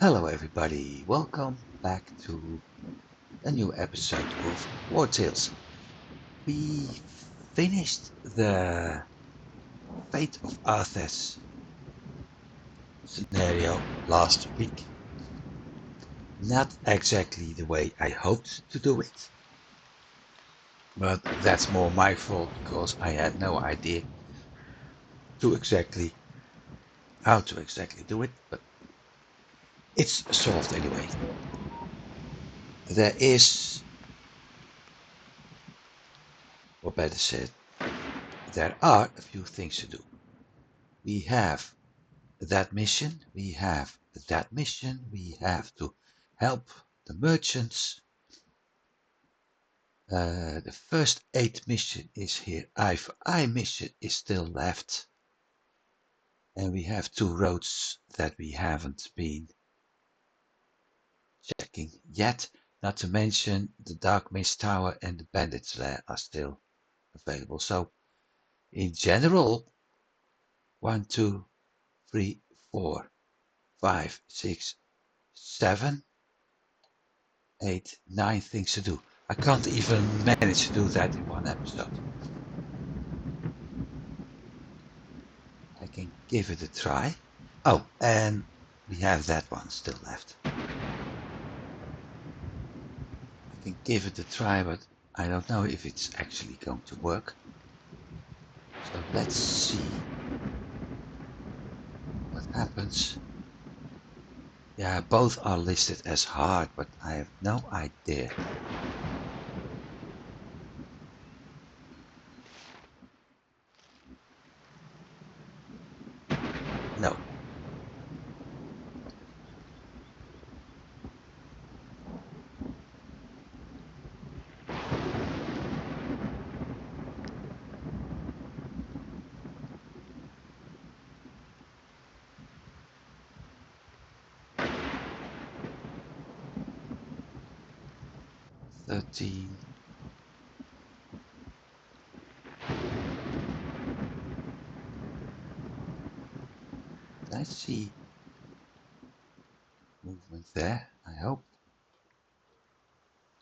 Hello everybody, welcome back to a new episode of Wartales. We finished the Fate of Arthes scenario last week. Not exactly the way I hoped to do it, but that's more my fault because I had no idea how to exactly do it, but it's solved anyway. There is, or better said, there are a few things to do. We have that mission, we have that mission, we have to help the merchants. The first 8 mission is here. Eye for Eye mission is still left. And we have 2 roads that we haven't been checking yet. Not to mention the Dark Mist Tower and the Bandit's Lair are still available. So in general, 1, 2, 3, 4, 5, 6, 7, 8, 9 things to do. I can't even manage to do that in one episode. I can give it a try. Oh, and we have that one still left. I can give it a try, but I don't know if it's actually going to work. So let's see what happens. Yeah, both are listed as hard, but I have no idea. No. $13. I see movement there, I hope.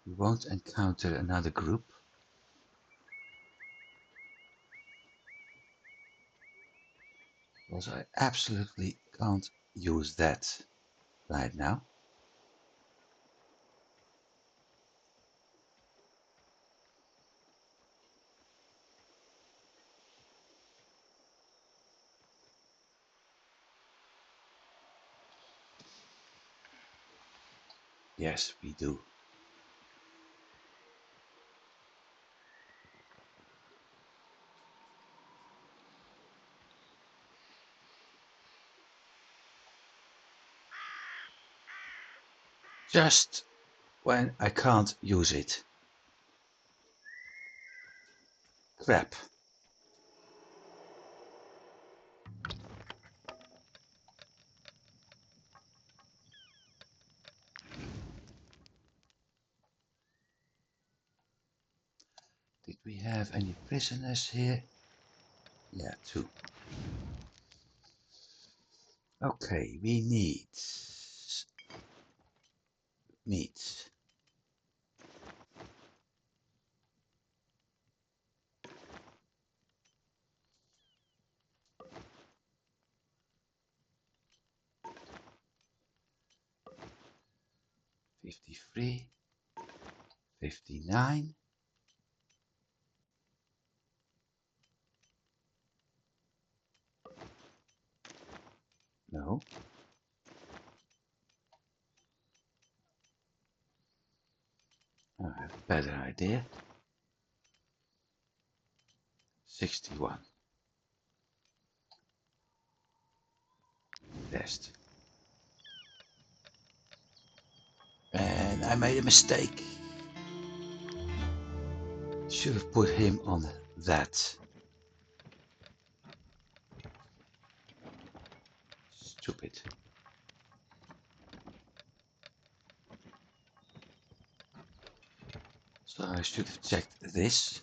We won't encounter another group. Because I absolutely can't use that right now. Yes, we do. Just when I can't use it. Crap. Did we have any prisoners here? Yeah, 2. Okay, we need meat. $53, $59. No. I have a better idea. 61. Best. And I made a mistake. Should have put him on that. Stupid. So I should have checked this.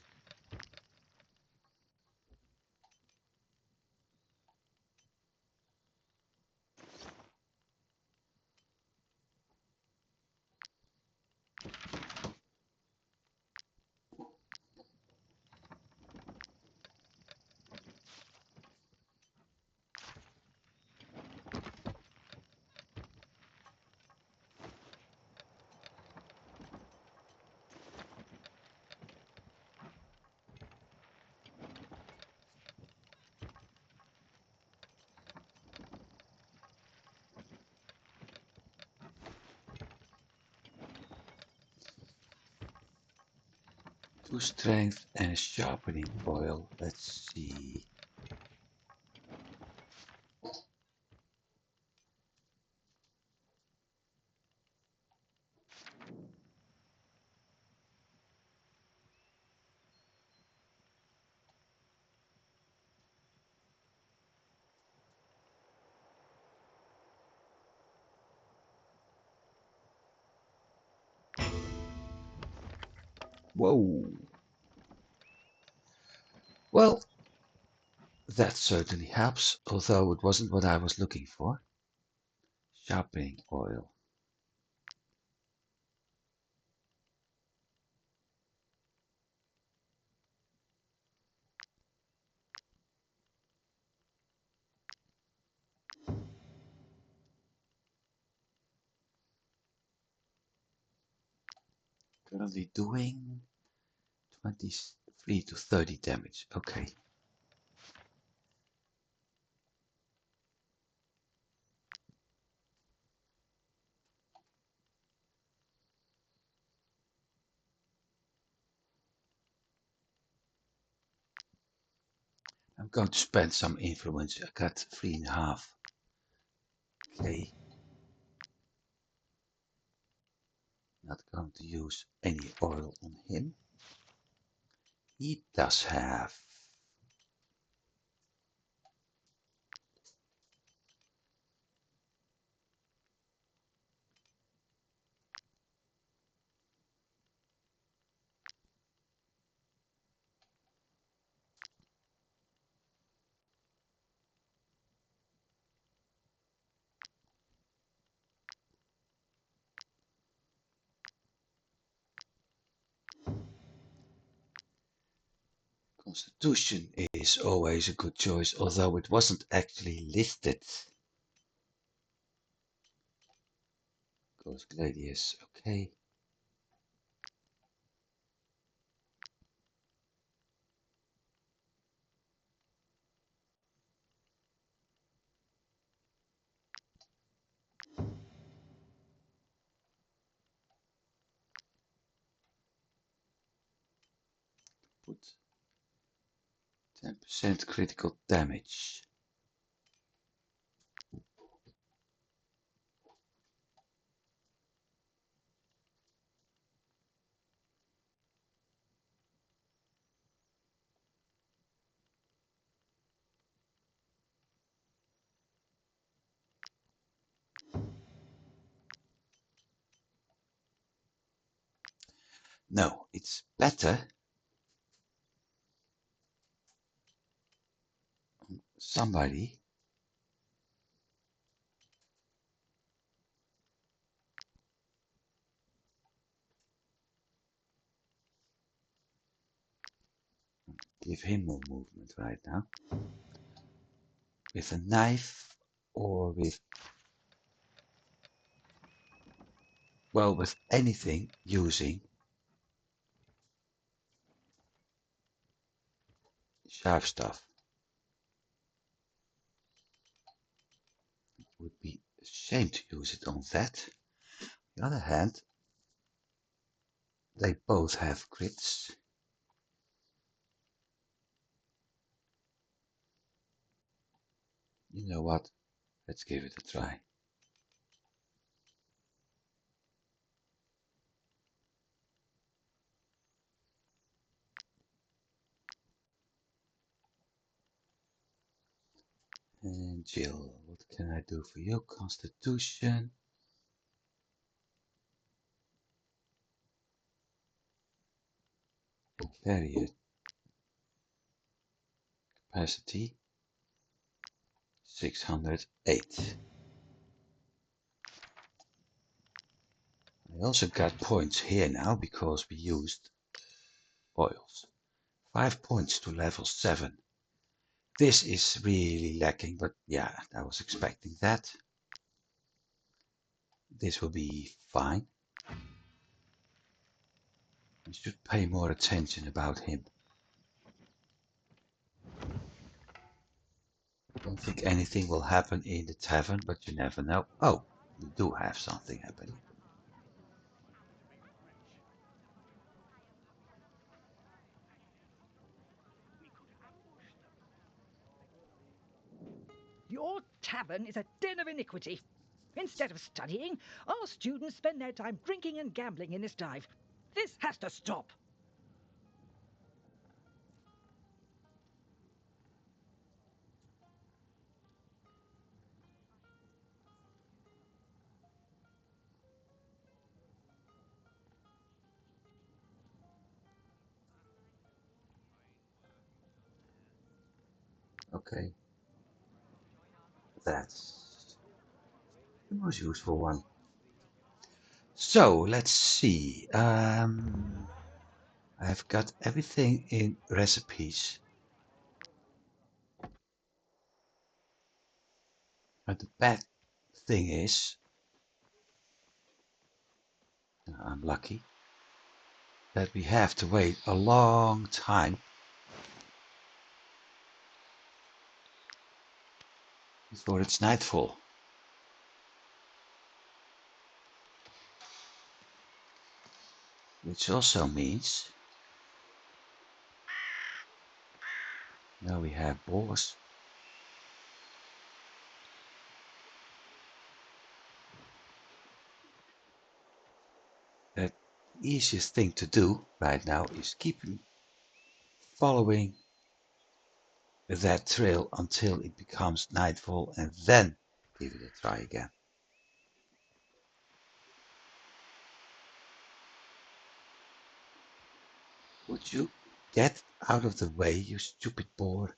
2 strength and a sharpening oil. Let's see. Whoa. Well, that certainly helps, although it wasn't what I was looking for. Sharpening oil. Currently doing 23 to 30 damage. Okay. I'm going to spend some influence. I got 3.5. Okay. Not going to use any oil on him. He does have. Constitution is always a good choice, although it wasn't actually listed. Ghost Gladius, okay. Put 10% critical damage. No, it's better somebody give him more movement right now. With a knife or with, well, with anything using sharp stuff. It would be a shame to use it on that. On the other hand, they both have crits. You know what? Let's give it a try. And Jill, what can I do for you? Constitution. Carrier capacity 608. I also got points here now because we used oils. 5 points to level 7. This is really lacking, but yeah, I was expecting that. This will be fine. I should pay more attention about him. I don't think anything will happen in the tavern, but you never know. Oh, we do have something happening. Your tavern is a den of iniquity. Instead of studying, our students spend their time drinking and gambling in this dive. This has to stop. Okay, that's the most useful one. So let's see. I've got everything in recipes. But the bad thing is, I'm lucky, that we have to wait a long time before it's nightfall. Which also means now we have boars. The easiest thing to do right now is keep following that trail until it becomes nightfall and then give it a try again. Would you get out of the way, you stupid boar?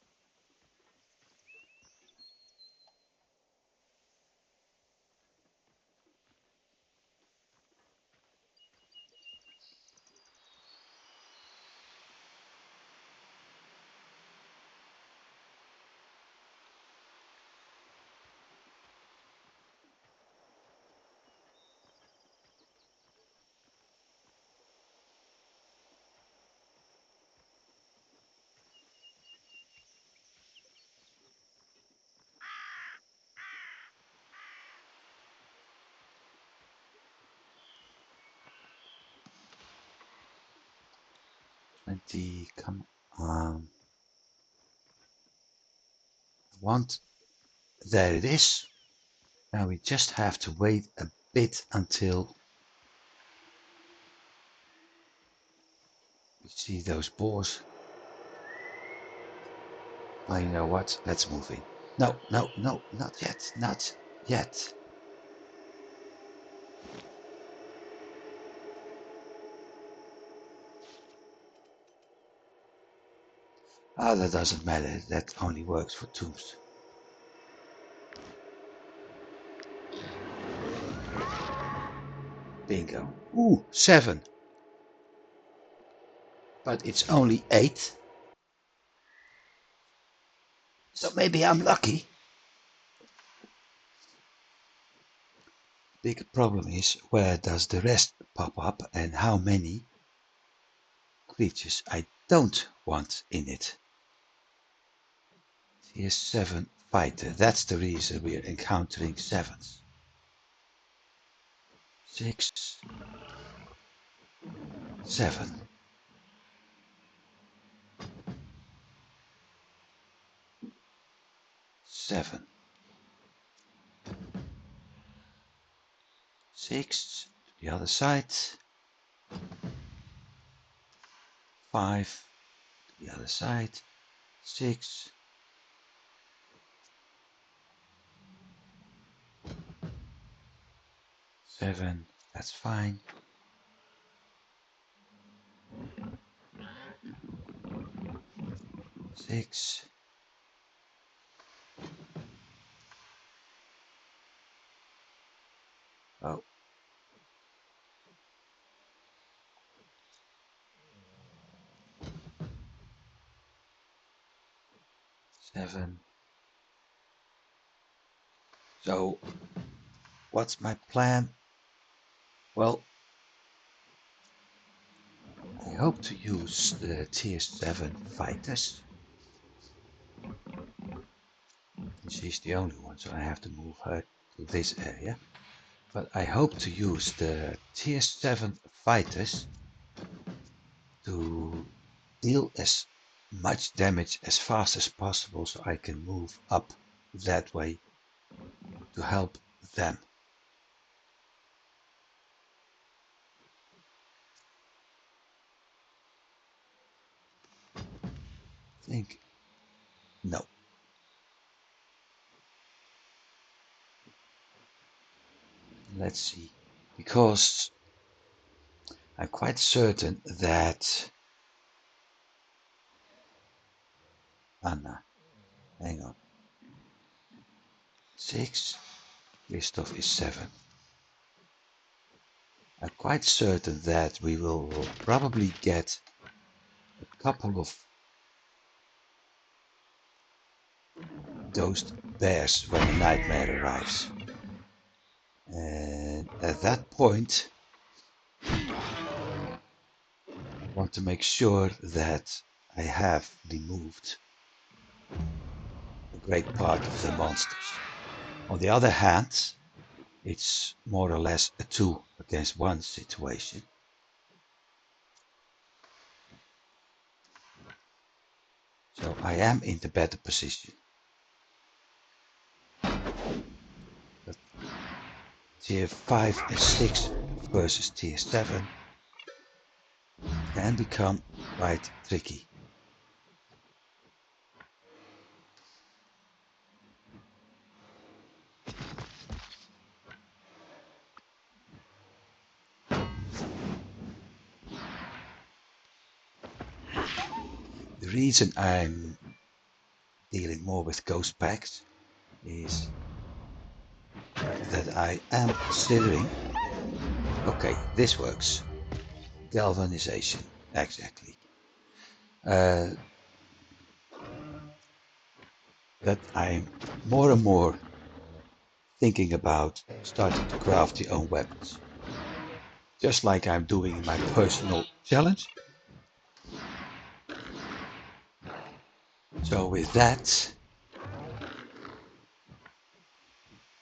Come on. Want There it is. Now we just have to wait a bit until we see those boars. Well, you know what? Let's move in. No, no, no, not yet, not yet. Oh, that doesn't matter. That only works for tombs. Bingo. Ooh, 7. But it's only 8. So maybe I'm lucky. Big problem is where does the rest pop up and how many creatures I don't want in it. Here's 7 fighter. That's the reason we're encountering 7s. 6, 7. 7. 6 to the other side. 5 to the other side. 6. 7. That's fine. 6. Oh. 7. So, what's my plan? Well, I hope to use the tier 7 fighters. She's the only one, so I have to move her to this area. But I hope to use the tier 7 fighters to deal as much damage as fast as possible so I can move up that way to help them. Think no. Let's see. Because I'm quite certain that Anna, hang on. 6, Christoph is 7. I'm quite certain that we will probably get a couple of those bears when the nightmare arrives. And at that point, I want to make sure that I have removed a great part of the monsters. On the other hand, it's more or less a 2 against 1 situation. So I am in the better position. But tier 5 and 6 versus tier 7 can become quite tricky. The reason I'm dealing more with ghost packs is that I am considering, okay, this works, galvanization, exactly, that I'm more and more thinking about starting to craft your own weapons, just like I'm doing in my personal challenge. So with that,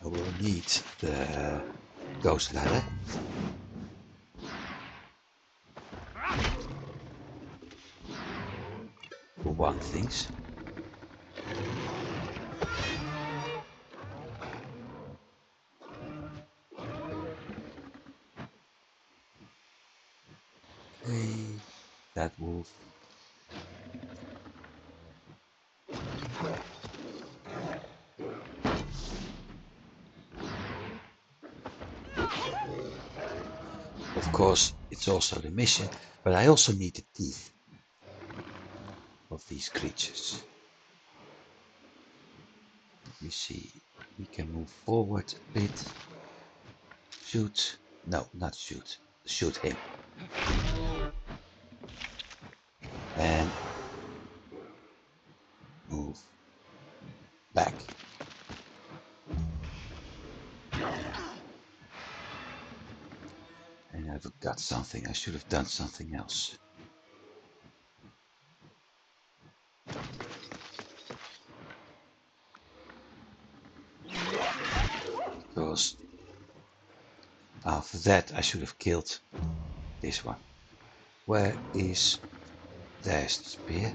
I will need the ghost ladder. For one things. Okay, that wolf. Of course, it's also the mission, but I also need the teeth of these creatures. Let me see. We can move forward a bit. Shoot. No, not shoot. Shoot him. And move back. And I forgot something. I should have done something else. Because after that I should have killed this one. Where is... There's the spear.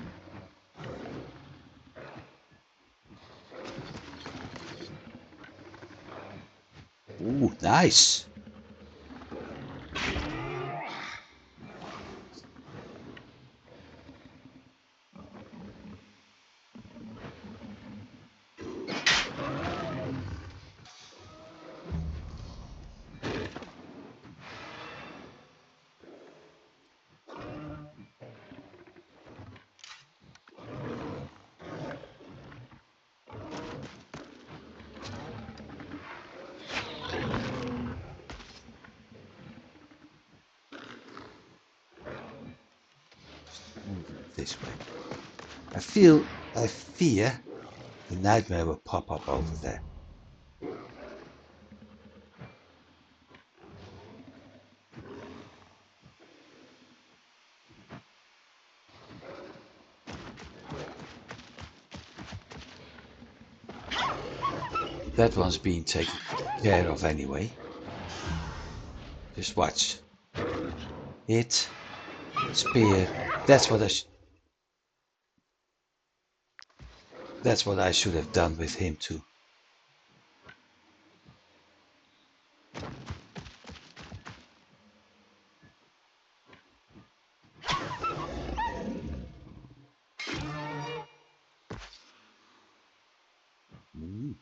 Ooh, nice! Moving this way. I fear the nightmare will pop up over there. That one's being taken care of anyway. Just watch. Hit. Spear. That's what I That's what I should have done with him too. Mm,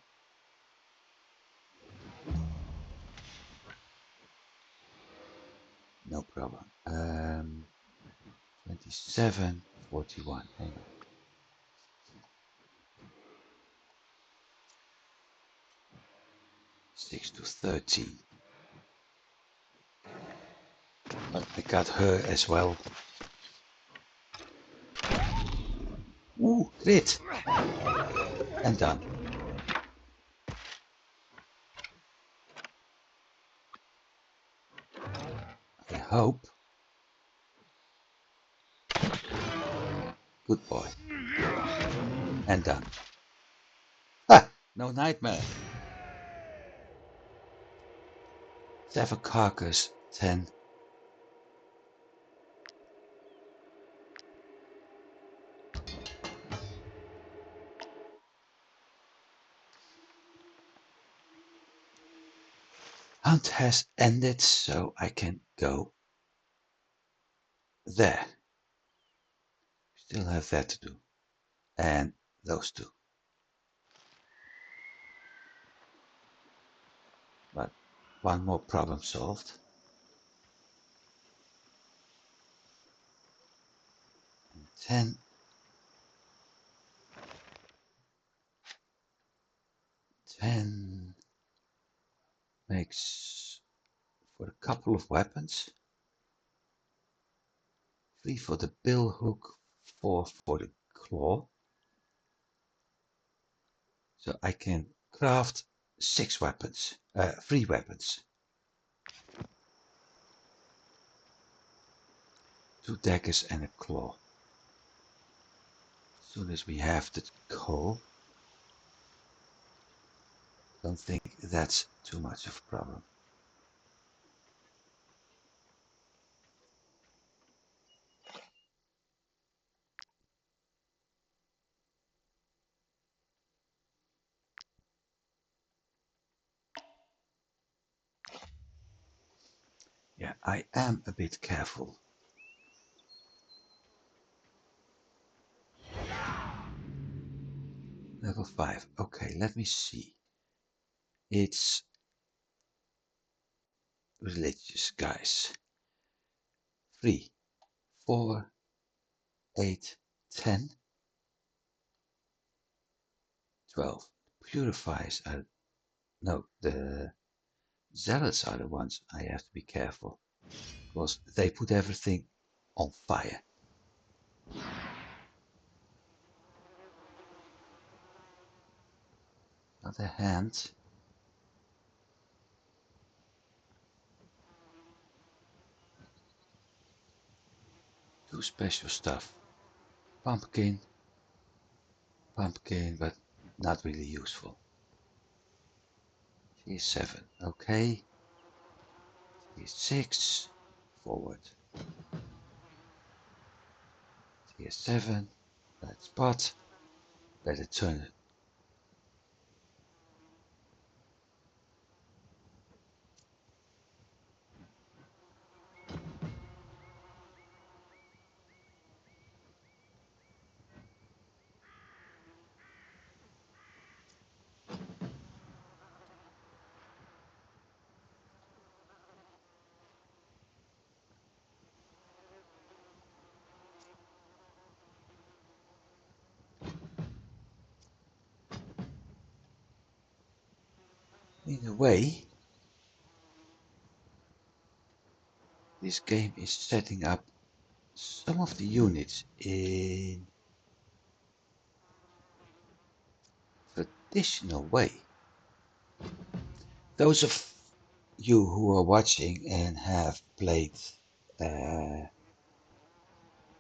no problem. 27, 41. Hang on. 6 to 13. But I got her as well. Ooh, crit! And done. I hope. Good boy. And done. Ha! No nightmare. 7 carcass, 10. Hunt has ended, so I can go there. Still have that to do. And those two. But one more problem solved. 10. 10 makes for a couple of weapons. 3 for the bill hook, 4 for the claw. So I can craft 6 weapons, 3 weapons. 2 daggers and a claw. As soon as we have the coal, don't think that's too much of a problem. Yeah, I am a bit careful. Level 5. Okay, let me see. It's religious, guys. 3, 4, 8, 10, 12. Purifiers are... No, the zealots are the ones I have to be careful. Because they put everything on fire. Other hand, do special stuff. Pumpkin, pumpkin, but not really useful. Here's 7, okay. Here's 6, forward. Here's 7, bad spot. Better turn in a way. This game is setting up some of the units in traditional way. Those of you who are watching and have played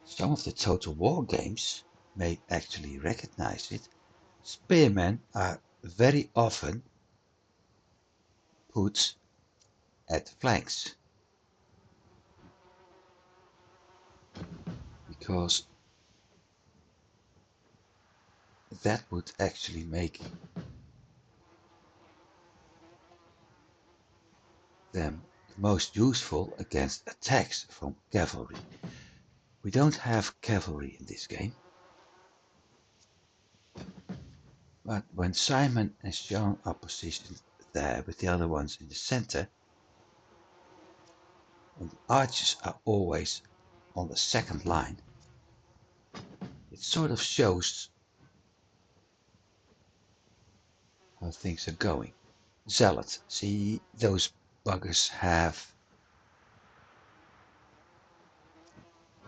some of the Total War games may actually recognize it. Spearmen are very often put at the flanks because that would actually make them most useful against attacks from cavalry. We don't have cavalry in this game. But when Simon and Sean are positioned there with the other ones in the center, and the archers are always on the second line, it sort of shows how things are going. Zealot, see, those buggers have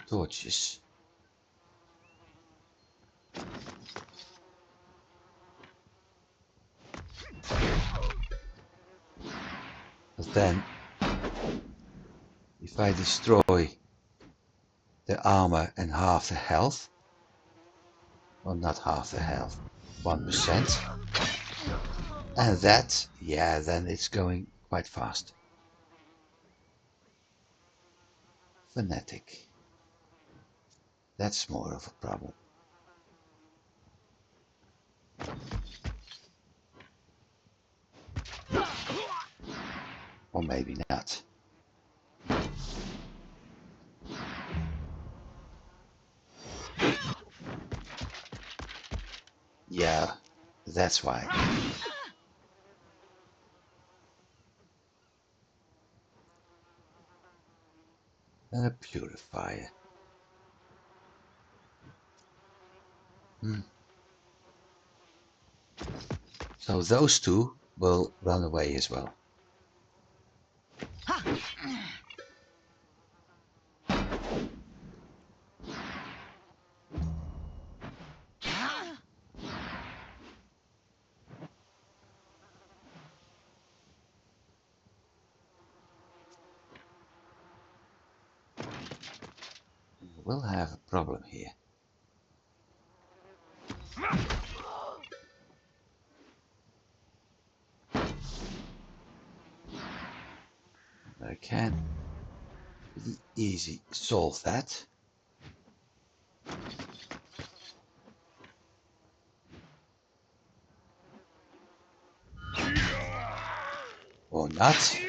torches. But then, if I destroy the armor and half the health, well, not half the health, 1%, and that, yeah, then it's going quite fast. Fanatic. That's more of a problem. Or maybe not. Yeah, that's why. And a purifier. So those two will run away as well. We'll have a problem here. I can easy solve that. Or not.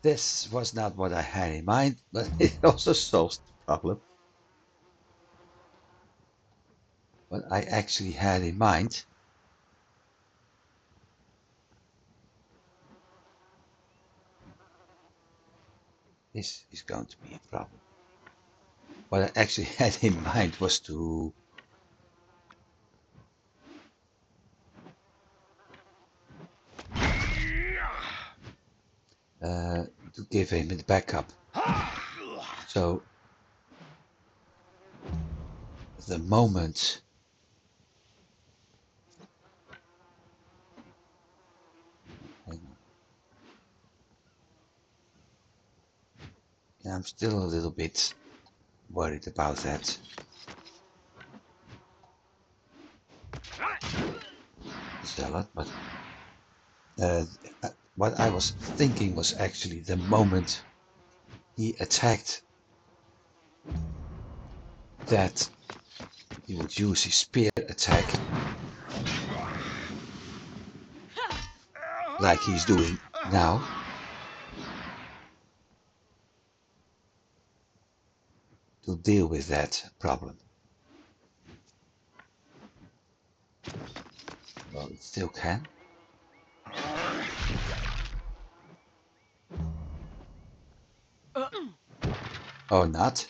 This was not what I had in mind, but it also solves the problem. What I actually had in mind is going to be a problem. What I actually had in mind was to give him the backup. So the moment I'm still a little bit worried about that. Zealot, but what I was thinking was actually the moment he attacked that he would use his spear attack like he's doing now. To deal with that problem. Well, it still can. Or not.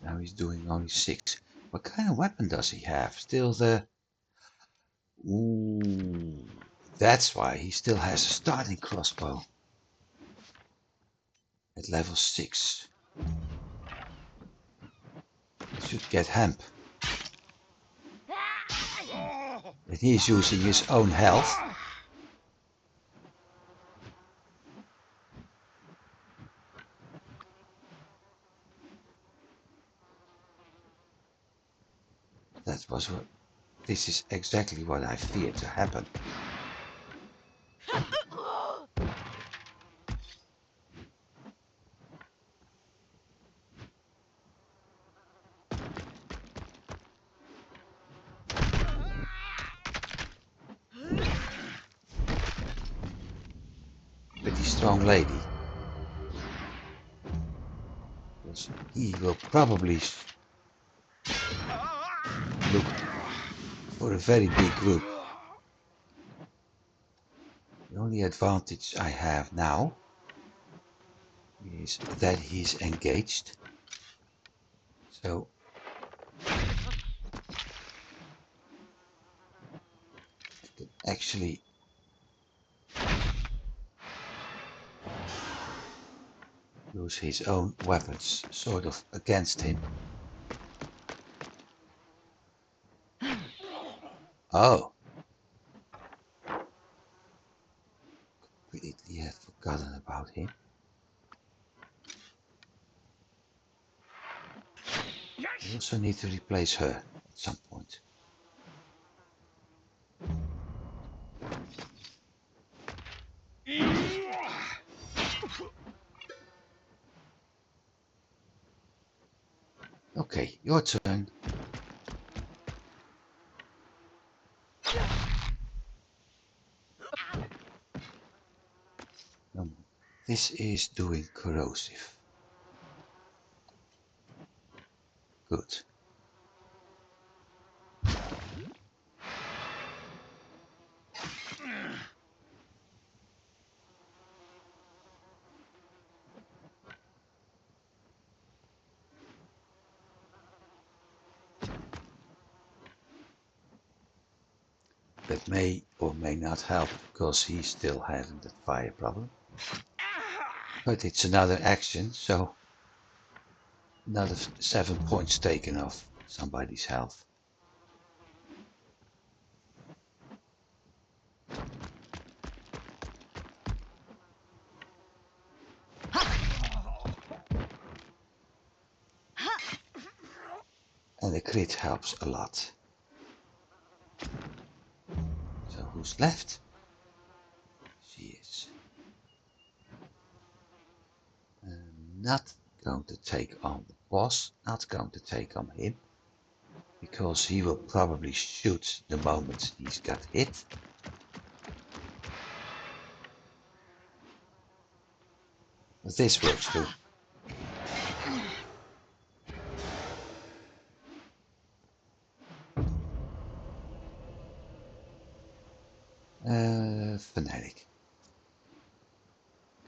Now he's doing only 6. What kind of weapon does he have? Still the... Ooh, that's why he still has a starting crossbow. At level 6. He should get hemp. And he's using his own health. this is exactly what I feared to happen. Pretty strong lady. Because he will probably look for a very big group. The only advantage I have now is that he's engaged. So I can actually use his own weapons sort of against him. Oh. Completely had forgotten about him. I also need to replace her at some point. Okay, your turn. This is doing corrosive. Good. That may or may not help because he's still having that fire problem. But it's another action, so another 7 points taken off somebody's health. And the crit helps a lot. So who's left? She is not going to take on the boss, not going to take on him, because he will probably shoot the moment he's got hit. But this works too. Fanatic.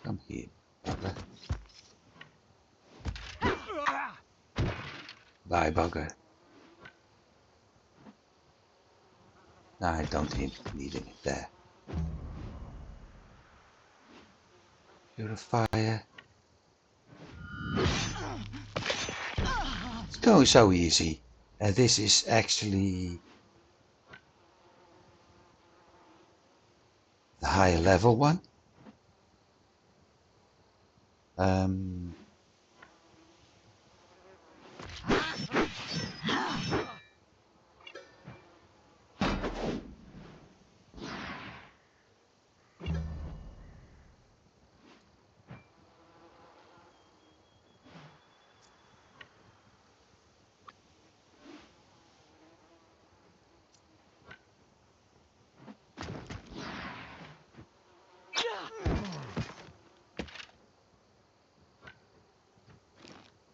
Come here, bugger. Bye, bugger. No, I don't need it there. Purifier. It's going so easy. This is actually the higher level one.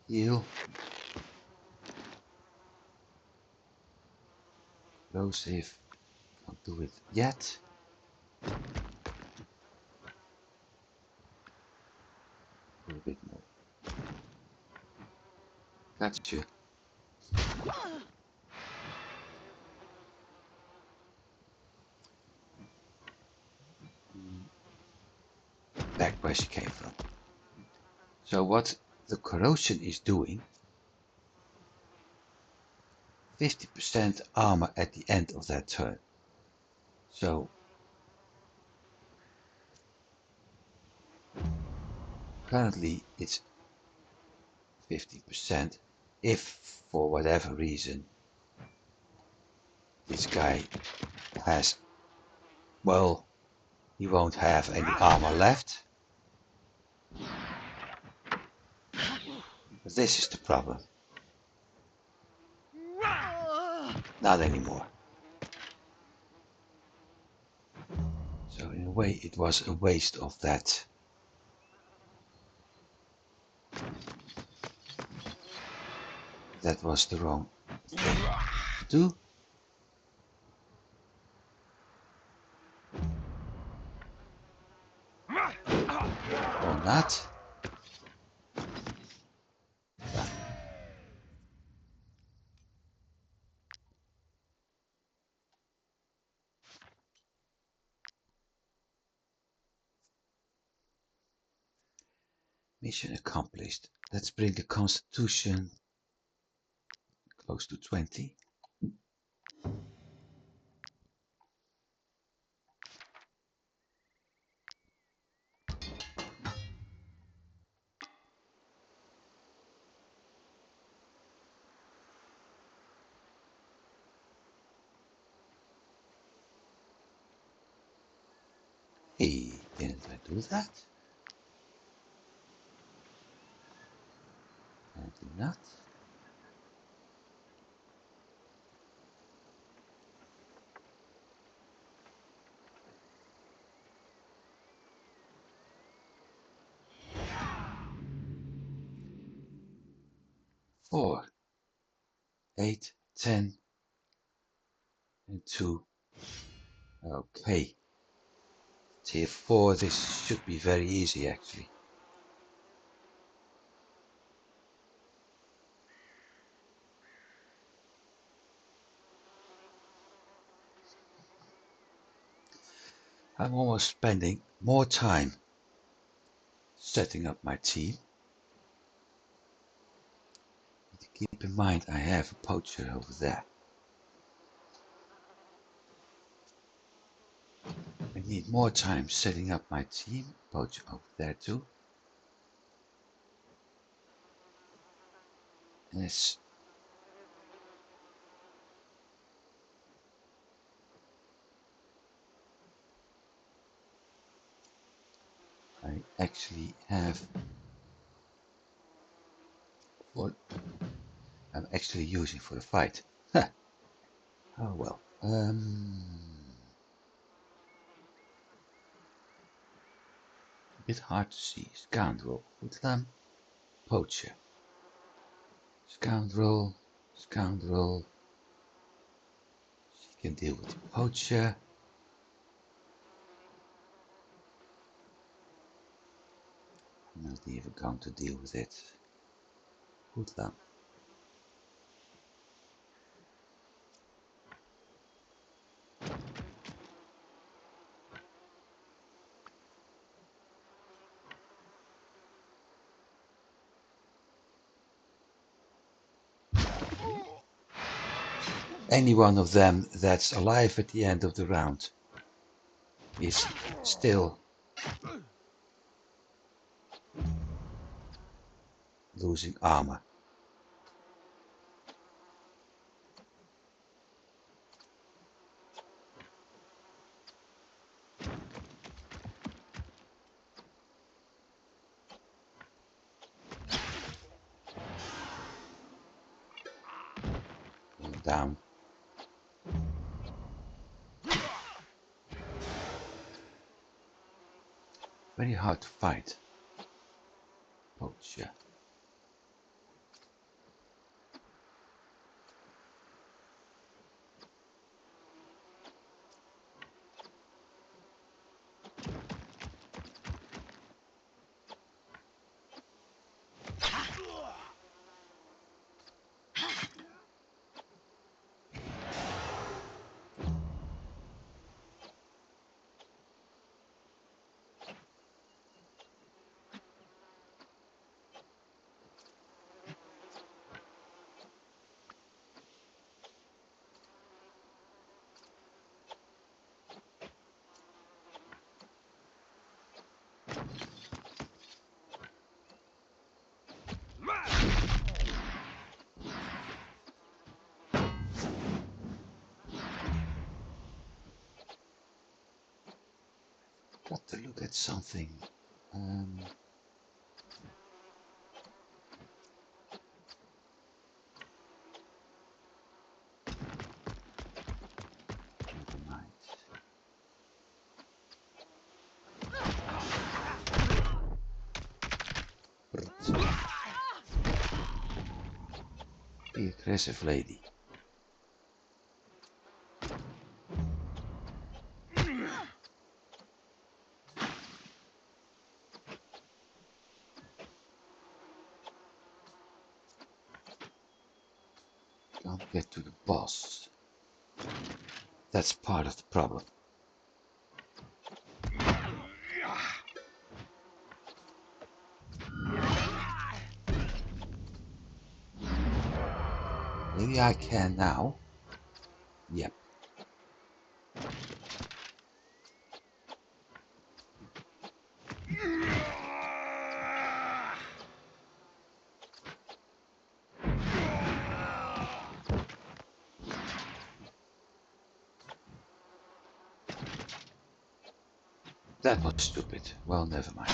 Heal. Explosive. Can't do it yet. Do a bit more. Gotcha. Back where she came from. So what the corrosion is doing, 50% armor at the end of that turn. So currently it's 50%. If for whatever reason this guy has, well, he won't have any armor left. But this is the problem. Not anymore. So in a way it was a waste of that. That was the wrong thing to do. Or not. Mission accomplished. Let's bring the Constitution close to 20. Hey, didn't I do that? I did not. Four, 8, 10, and 2. Okay. Tier 4, this should be very easy actually. I'm almost spending more time setting up my team. Keep in mind I have a poacher over there. I need more time setting up my team. Poacher over there too. Yes. I actually have what I'm actually using for the fight. Huh. Oh well. A bit hard to see. Scoundrel. Hoodlum. Poacher. Scoundrel. Scoundrel. She can deal with the poacher. I'm not even going to deal with it. Hoodlum. Any one of them that's alive at the end of the round is still losing armor. Down. Very hard to fight. Poacher. Got to look at something. Never mind. Be aggressive, lady. Can't get to the boss. That's part of the problem. Maybe I can now. Yep. That was stupid. Well, never mind.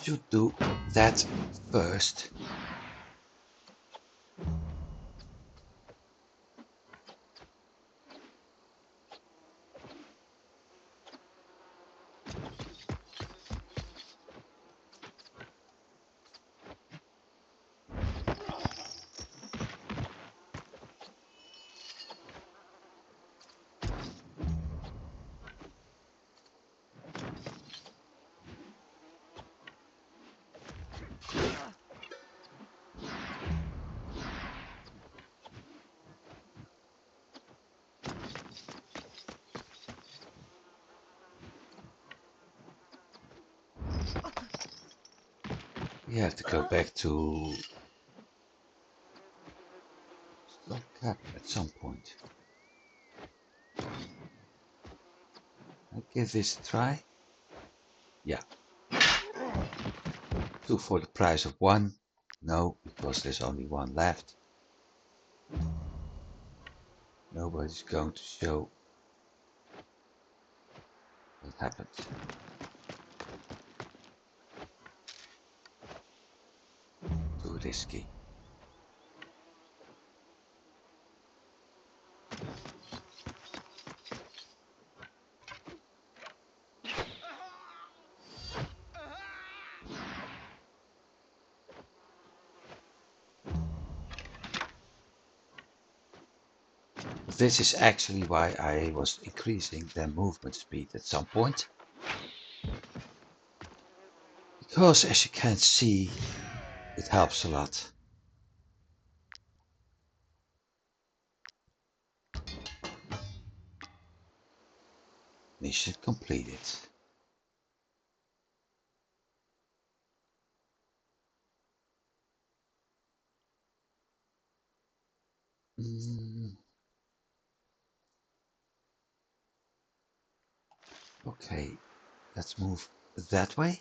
Should do that first. We have to go back to Stone Cap at some point. I give this a try. Yeah. 2 for the price of 1. No, because there's only 1 left. Nobody's going to show what happened. Too risky. This is actually why I was increasing the movement speed at some point. Because as you can see, it helps a lot. Mission completed. Okay, let's move that way.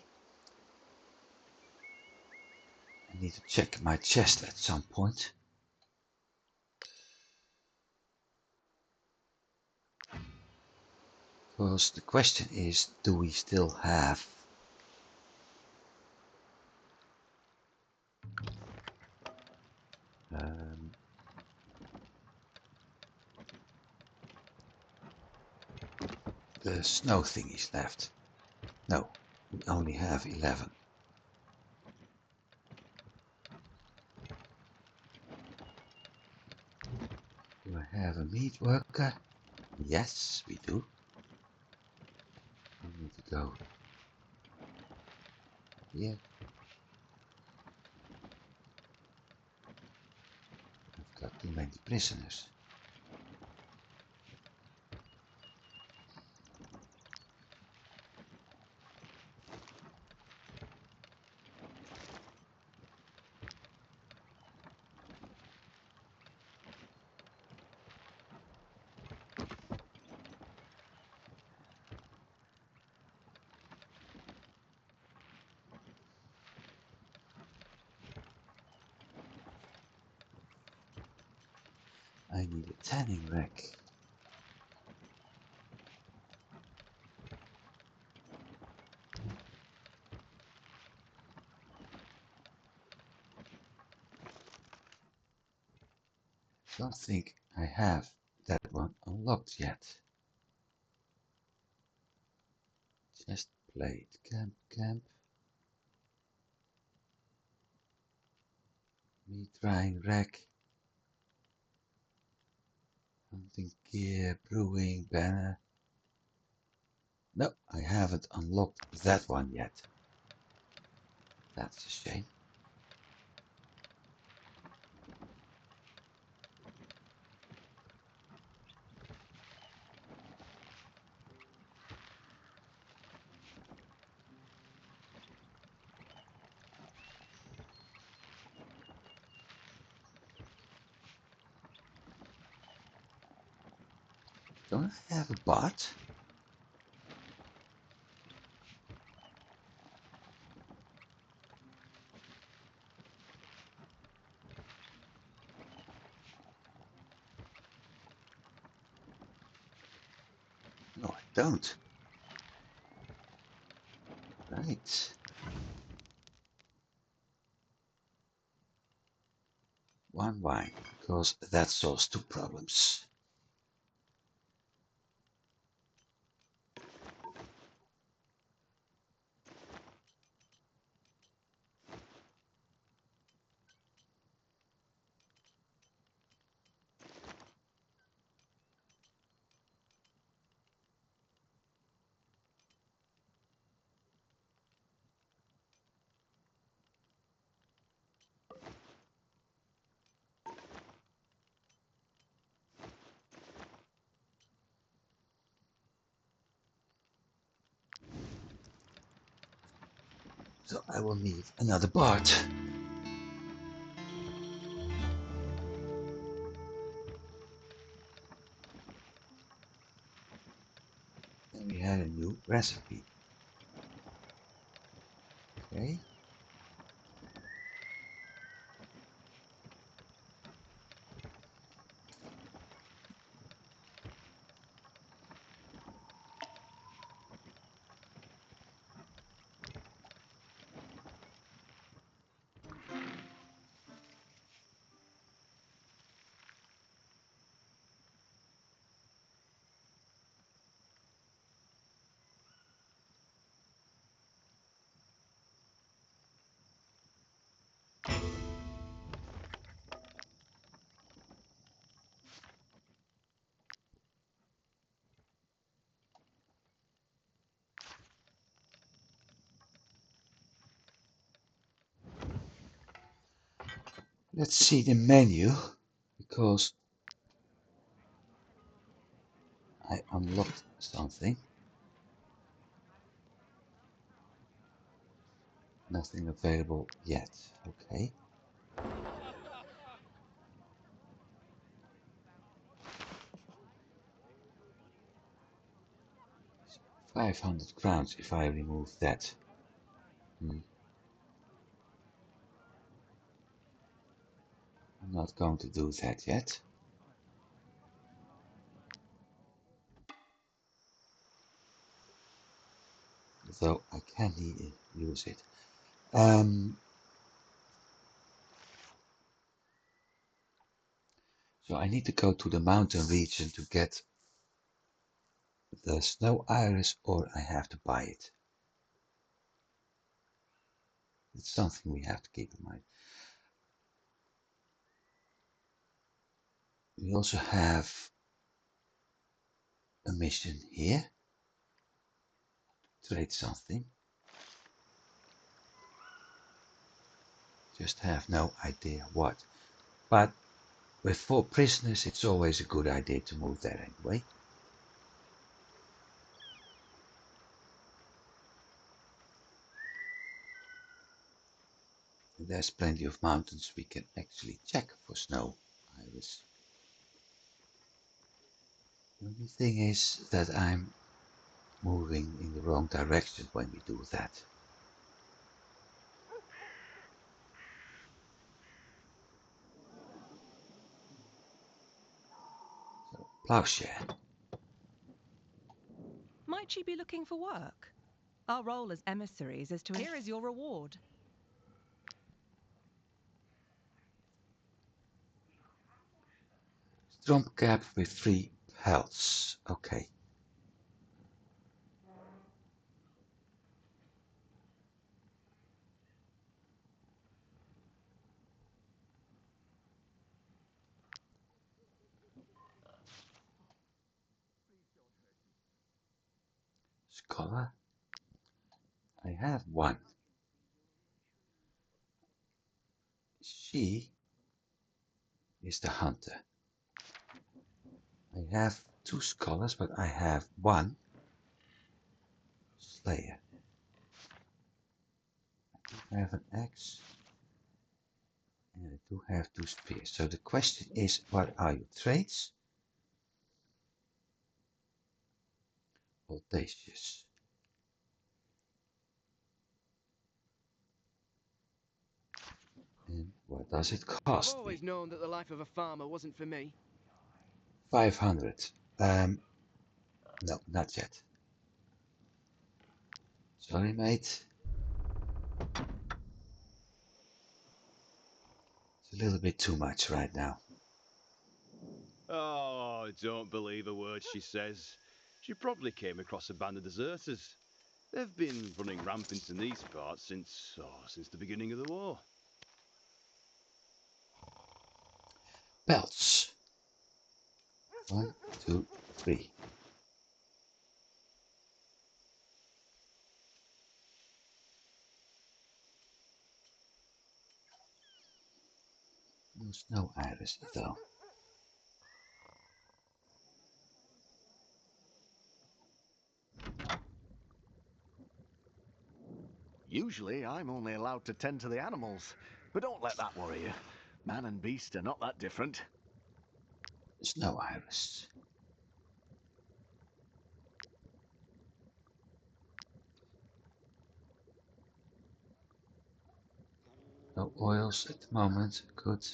I need to check my chest at some point. Because the question is, do we still have the snow thingies left. No, we only have 11. Do I have a meat worker? Yes, we do. We need to go here. I've got too many prisoners. I need a tanning rack. Don't think I have that one unlocked yet. Just played camp. Meat drying rack. Hunting gear, brewing, banner. No, I haven't unlocked that one yet. That's a shame. Don't I have a bot? No, I don't. Right. One wine, because that solves two problems. So I will need another bot. And we had a new recipe. Okay. Let's see the menu, because I unlocked something. Nothing available yet. Okay. 500 crowns if I remove that. I'm not going to do that yet. Though I can use it. So I need to go to the mountain region to get the snow iris or I have to buy it. It's something we have to keep in mind. We also have a mission here. Trade something. Just have no idea what. But with 4 prisoners, it's always a good idea to move there anyway. And there's plenty of mountains we can actually check for snow iris. The only thing is that I'm moving in the wrong direction when we do that. So, plowshare. Might she be looking for work? Our role as emissaries is to... Here is your reward. Stromp cap with 3 pelts. Okay. Scholar. I have 1. She is the hunter. I have 2 scholars, but I have 1 slayer. I have an axe. And I do have 2 spears. So the question is, what are your traits? Audacious. And what does it I've cost me? always known that the life of a farmer wasn't for me. 500. No, not yet. Sorry, mate. It's a little bit too much right now. Oh, don't believe a word she says. She probably came across a band of deserters. They've been running rampant in these parts since the beginning of the war. Pelts. 1, 2, 3. No snow iris though. Usually, I'm only allowed to tend to the animals, but don't let that worry you. Man and beast are not that different. Snow iris. No oils at the moment. Good.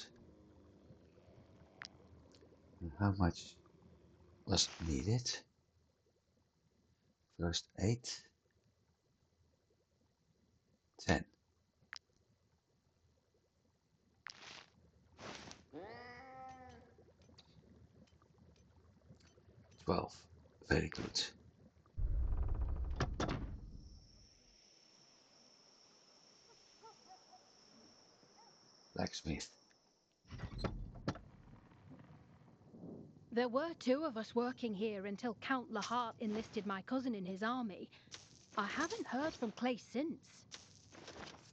And how much was needed? First 8. 10. 12. Very good. Blacksmith. There were 2 of us working here until Count Lahart enlisted my cousin in his army. I haven't heard from Clay since.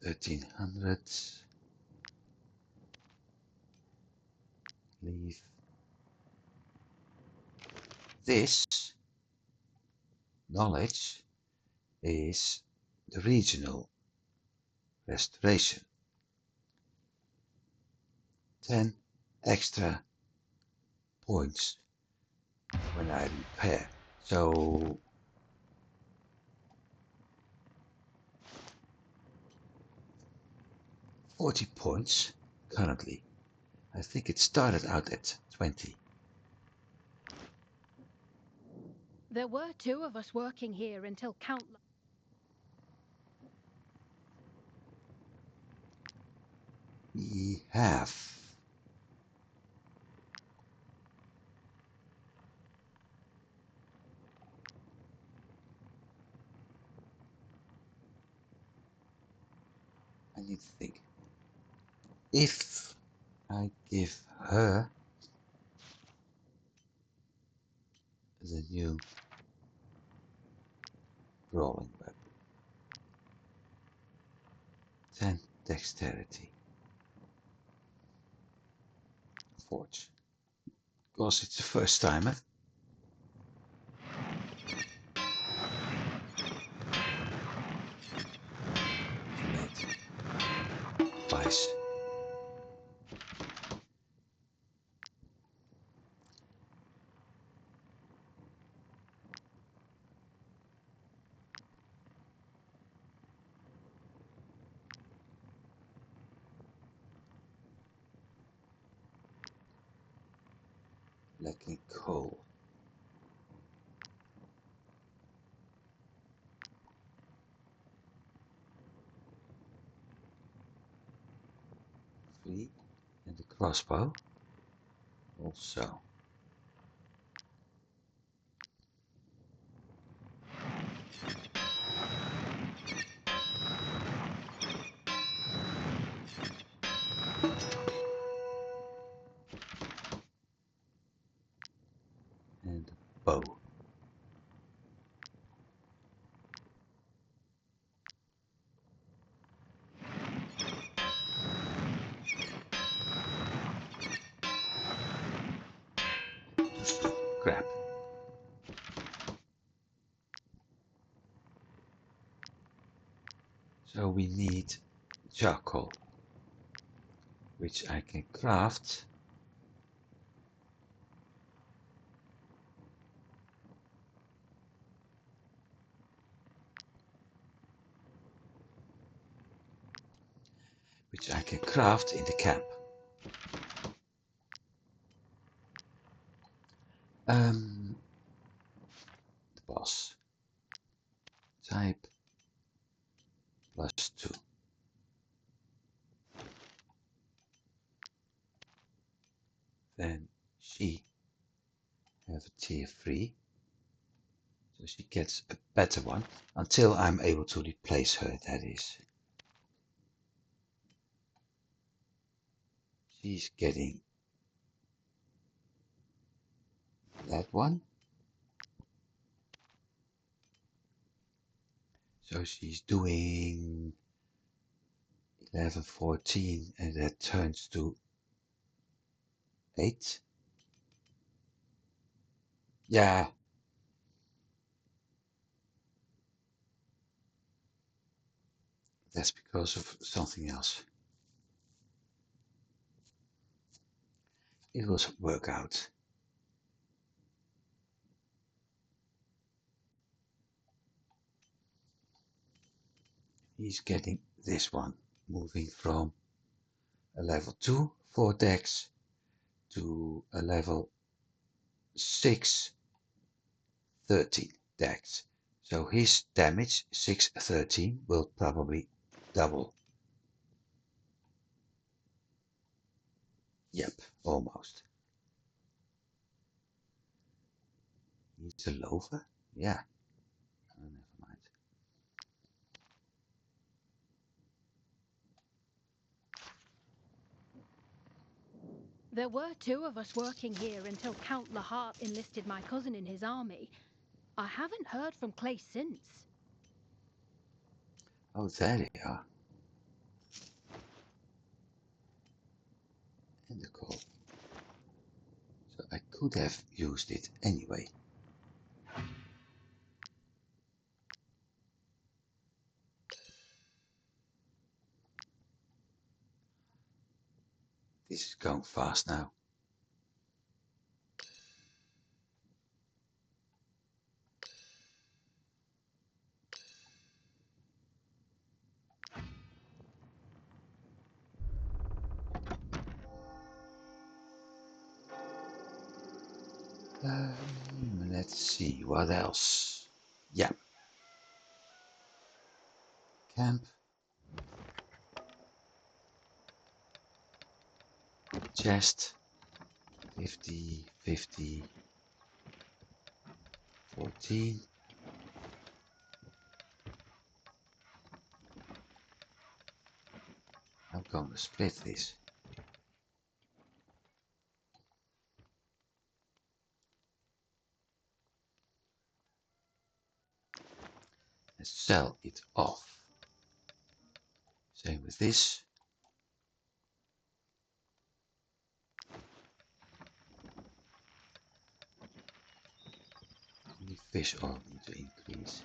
1300. Leave. This knowledge is the regional restoration. 10 extra points when I repair. So 40 points currently. I think it started out at 20. There were 2 of us working here until Count... We have need to think. If I give her the new brawling weapon, 10 dexterity, forge. Of course, it's the first timer. Twice. Lacking coal. Three, and the crossbow also. And the bow. Crap. So we need charcoal, which I can craft in the camp. The boss type +2. Then she have a tier 3, so she gets a better one until I'm able to replace her. That is, she's getting that one. So she's doing 11, 14, and that turns to 8. Yeah. That's because of something else. It will work out. He's getting this one, moving from a level 2 4 to a level 6 13 dex. So his damage 6 13 will probably double. Yep, almost. He's a loafer? Yeah. Oh, never mind. There were two of us working here until Count Lahart enlisted my cousin in his army. I haven't heard from Clay since. Oh, there they are. And the call. So I could have used it anyway. This is going fast now. Let's see, what else? Yeah. Camp. Chest. 50, 50, 14. to split this. And sell it off. Same with this. The fish oil need to increase.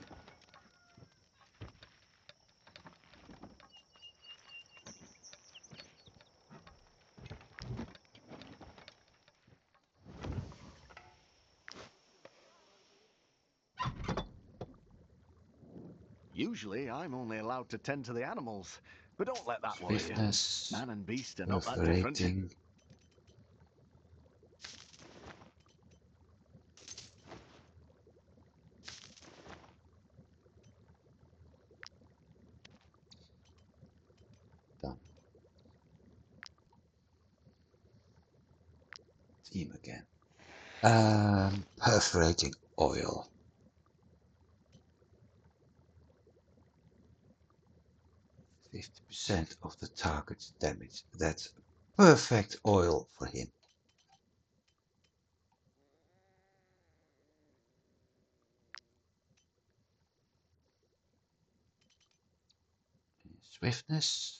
Usually, I'm only allowed to tend to the animals, but don't let that worry you. Swiftness, Man and beast are not that different. perforating. Done. Team again. Perforating oil. 50% of the target's damage. That's perfect oil for him. Swiftness.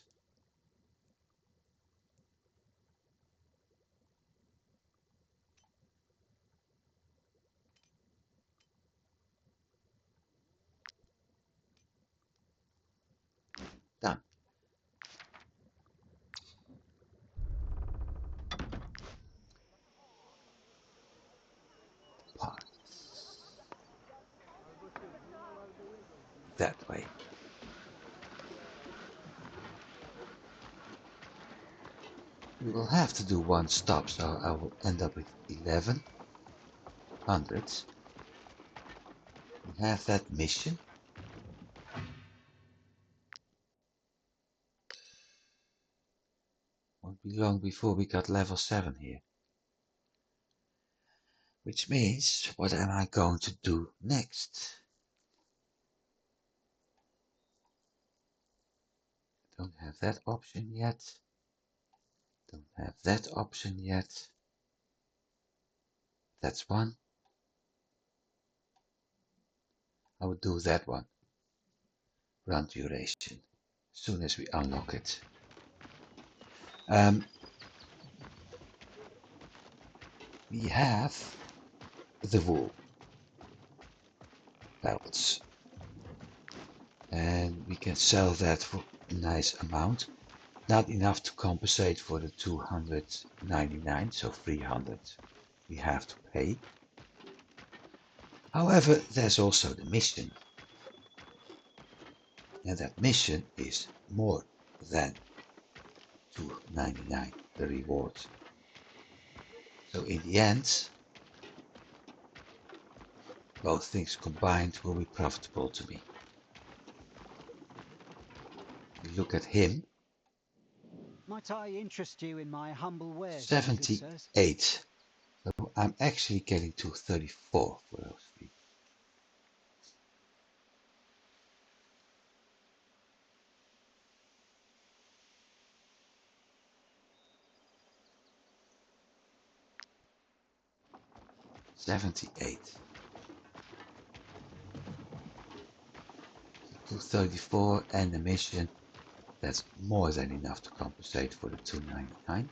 Done. Parts. That way. We will have to do one stop, so I will end up with 1100. We have that mission. Won't be long before we got level 7 here. Which means, what am I going to do next? Don't have that option yet. Don't have that option yet. That's one. I will do that one. Run duration. As soon as we unlock it. We have the wool pelts. And we can sell that for a nice amount. Not enough to compensate for the 299, so 300 we have to pay. However, there's also the mission. And that mission is more than 299, the reward. So in the end, both things combined will be profitable to me. You look at him. Might I interest you in my humble wares, good sirs? 78. So I'm actually getting to 34 for those three. $78. To 34 and the mission, that's more than enough to compensate for the 299.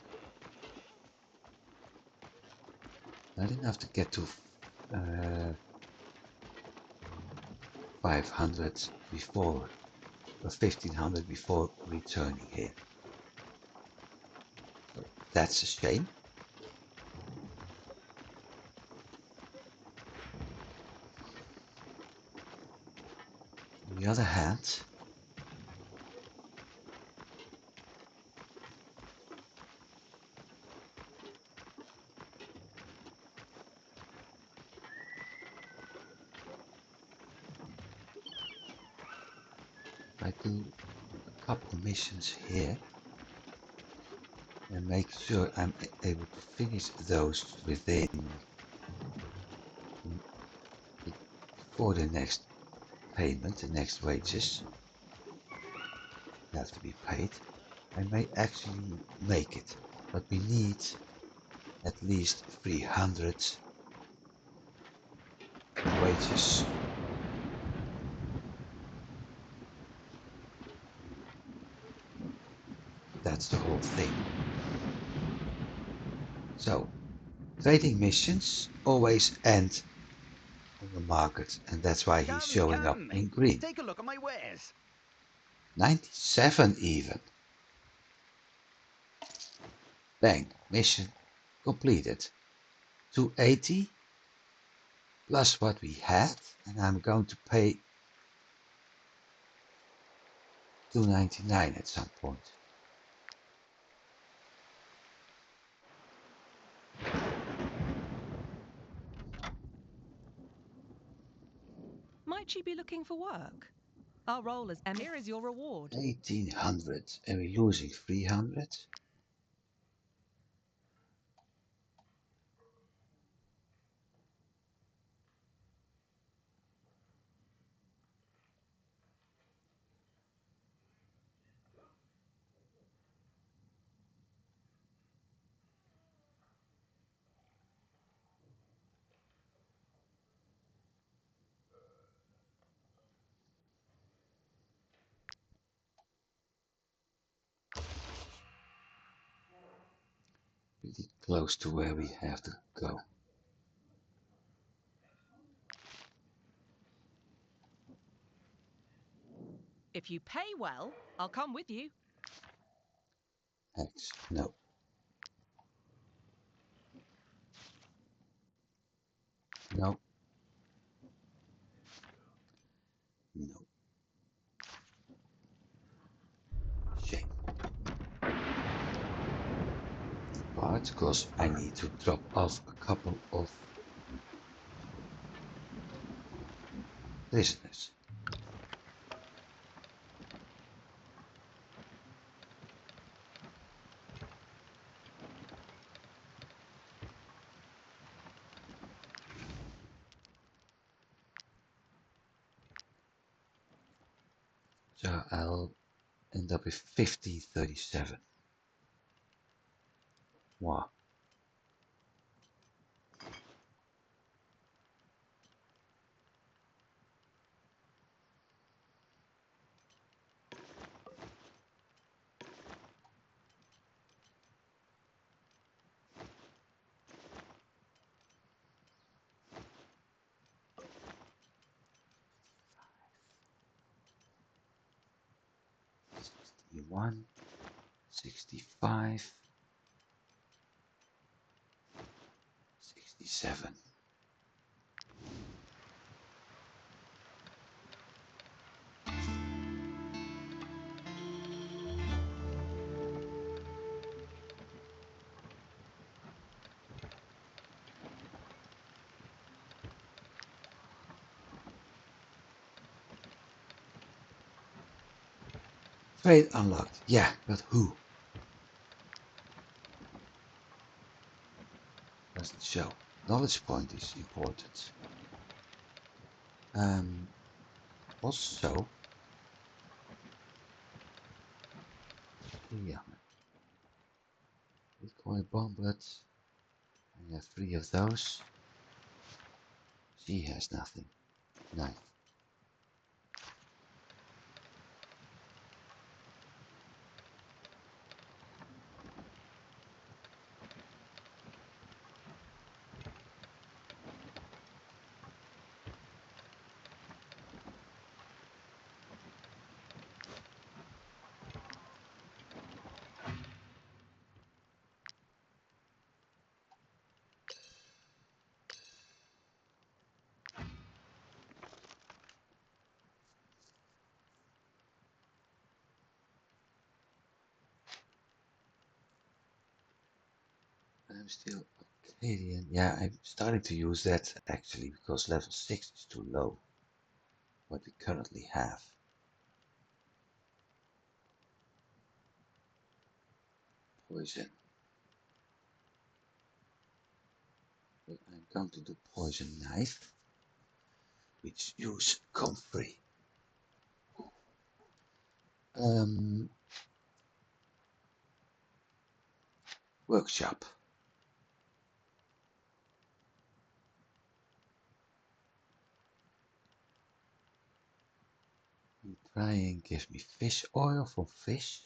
Not enough to get to 500 before, or 1500 before returning here. So that's a shame. On the other hand, I do a couple missions here and make sure I'm able to finish those within before the next payment, the next wages have to be paid. I may actually make it, but we need at least 300 wages. That's the whole thing. So, trading missions always end on the market, and that's why he's showing up in green. Take a look at my wares. 97 even. Bang, mission completed. 280 plus what we had, and I'm going to pay 299 at some point. Might you be looking for work? Our role as Emir is your reward. 1800, and we're losing 300. Pretty close to where we have to go. If you pay well, I'll come with you. X, no. No. No. Shame. But because I need to drop off a couple of prisoners. So I'll end up with 5037. Wow. One, 65, 67. Trade unlocked. Yeah, but who? Doesn't show. Knowledge point is important. Also, yeah, Bitcoin bomblets. I have 3 of those. She has nothing. Nice. I'm still Acadian. Yeah, I'm starting to use that actually because level 6 is too low. What we currently have. Poison. But I'm going to do poison knife, which use comfrey. workshop. Trying gives me fish oil from fish.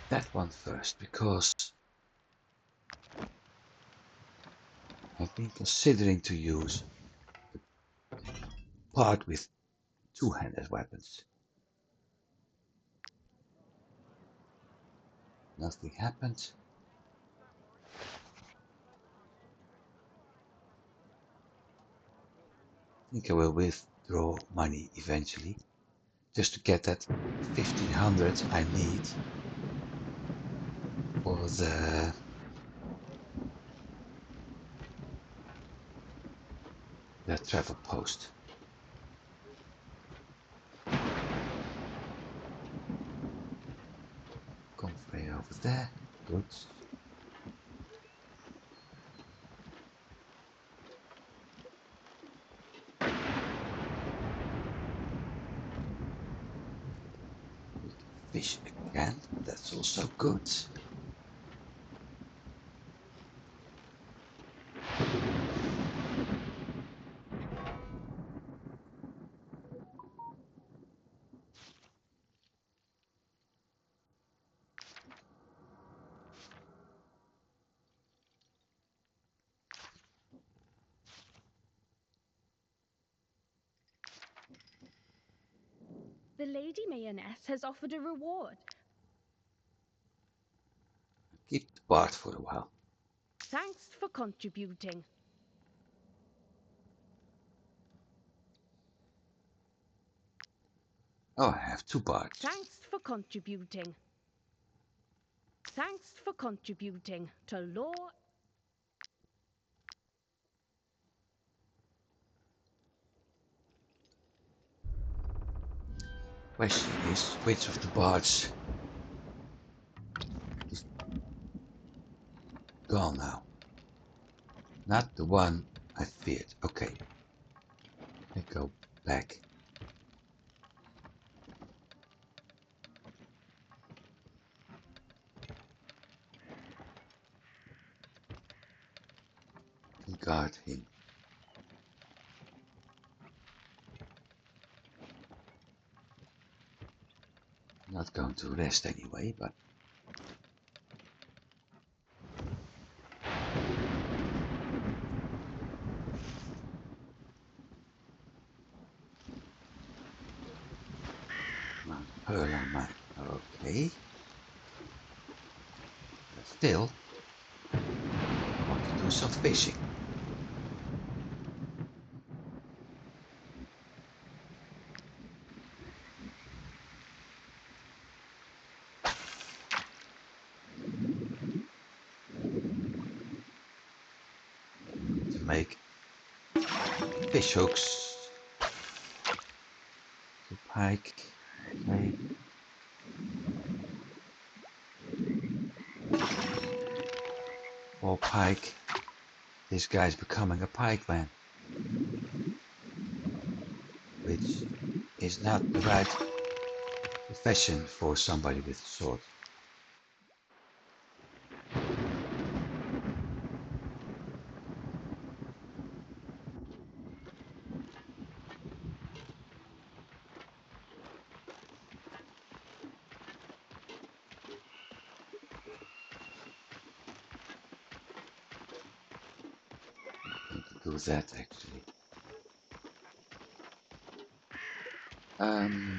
That one first, because I've been considering to use the part with two-handed weapons. Nothing happened. I think I will withdraw money eventually, just to get that 1500 I need for the travel post. Convey over there, good. We can fish again, that's also good. The Lady Mayonnaise has offered a reward. Keep the part for a while. Thanks for contributing. Oh, I have two parts. Thanks for contributing. Thanks for contributing to law. Question is, which of the bards is gone now? Not the one I feared. Okay. I go back. And guard him. Not going to rest anyway, but pearl on mine. Okay. But still, I want to do some fishing. To make fish hooks. To pike. Okay. Or pike. This guy's becoming a pikeman. Which is not the right profession for somebody with a sword. Do that actually.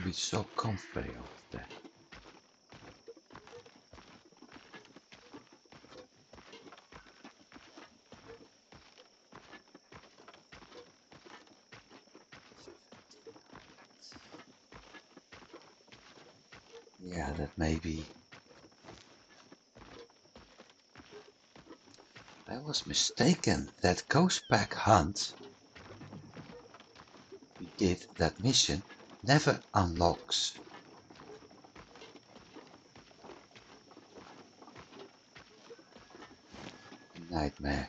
We saw comfrey over there. Yeah, that may be. I was mistaken. That ghost pack hunt we did, that mission, never unlocks. Nightmare.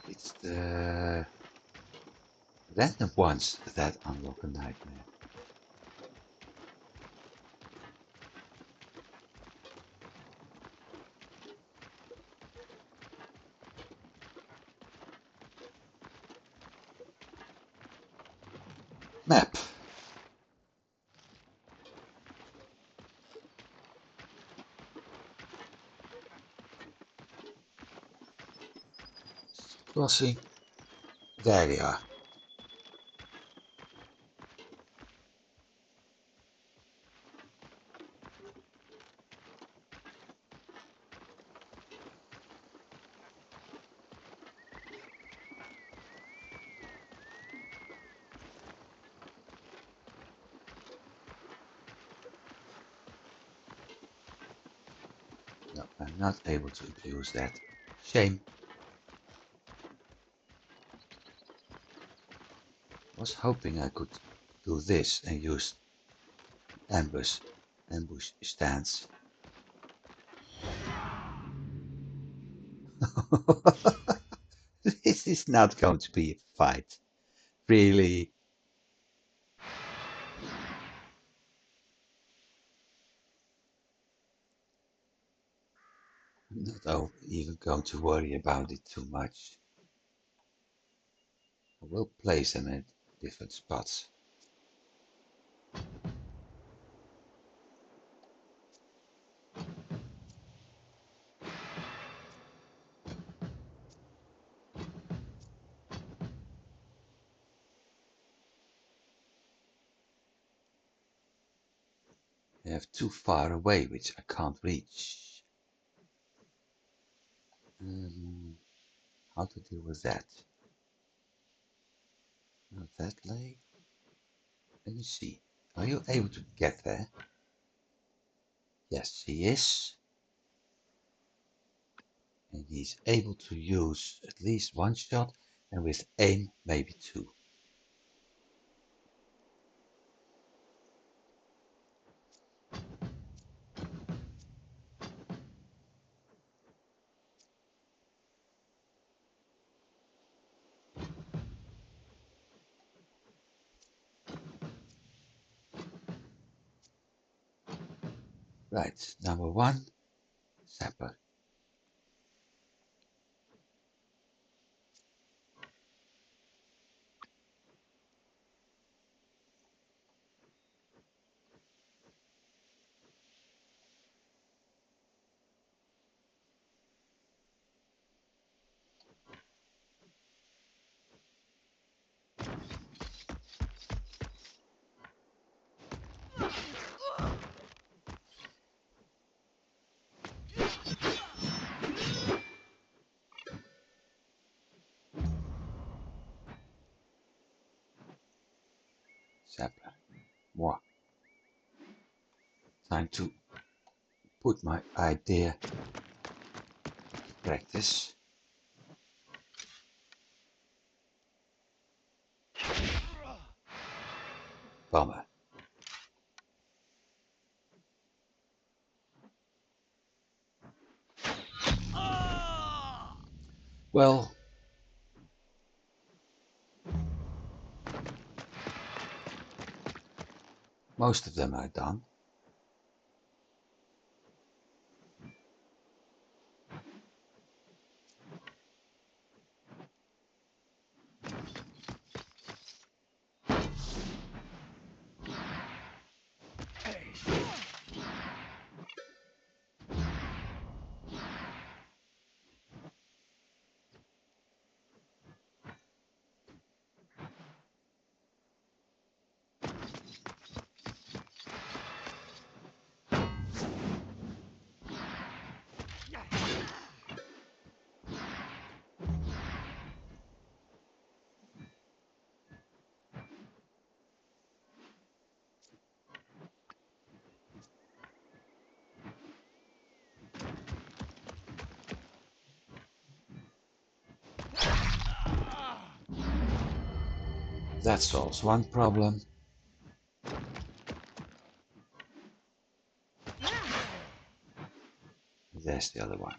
It's the random ones that unlock a nightmare. Map. Crossing. There they are. No, I'm not able to use that. Shame. Was hoping I could do this and use ambush stance. This is not going to be a fight. Really. I'm not even going to worry about it too much. I will place them in different spots. They have too far away, which I can't reach. How to deal with that? Not that late. Let me see. Are you able to get there? Yes, he is. And he's able to use at least one shot, and with aim, maybe two. Right, number one, sapper. Sapper. Moi. Time to put my idea to practice. Bomber. Well, most of them are done. That solves one problem. There's the other one.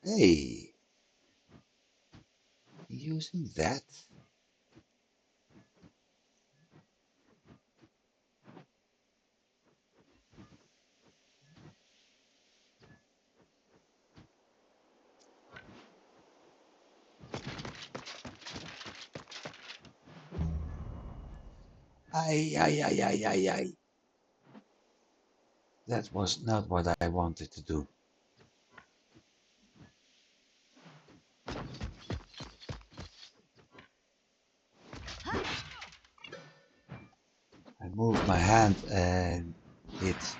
Hey, using that? Ay. That was not what I wanted to do. I moved my hand and hit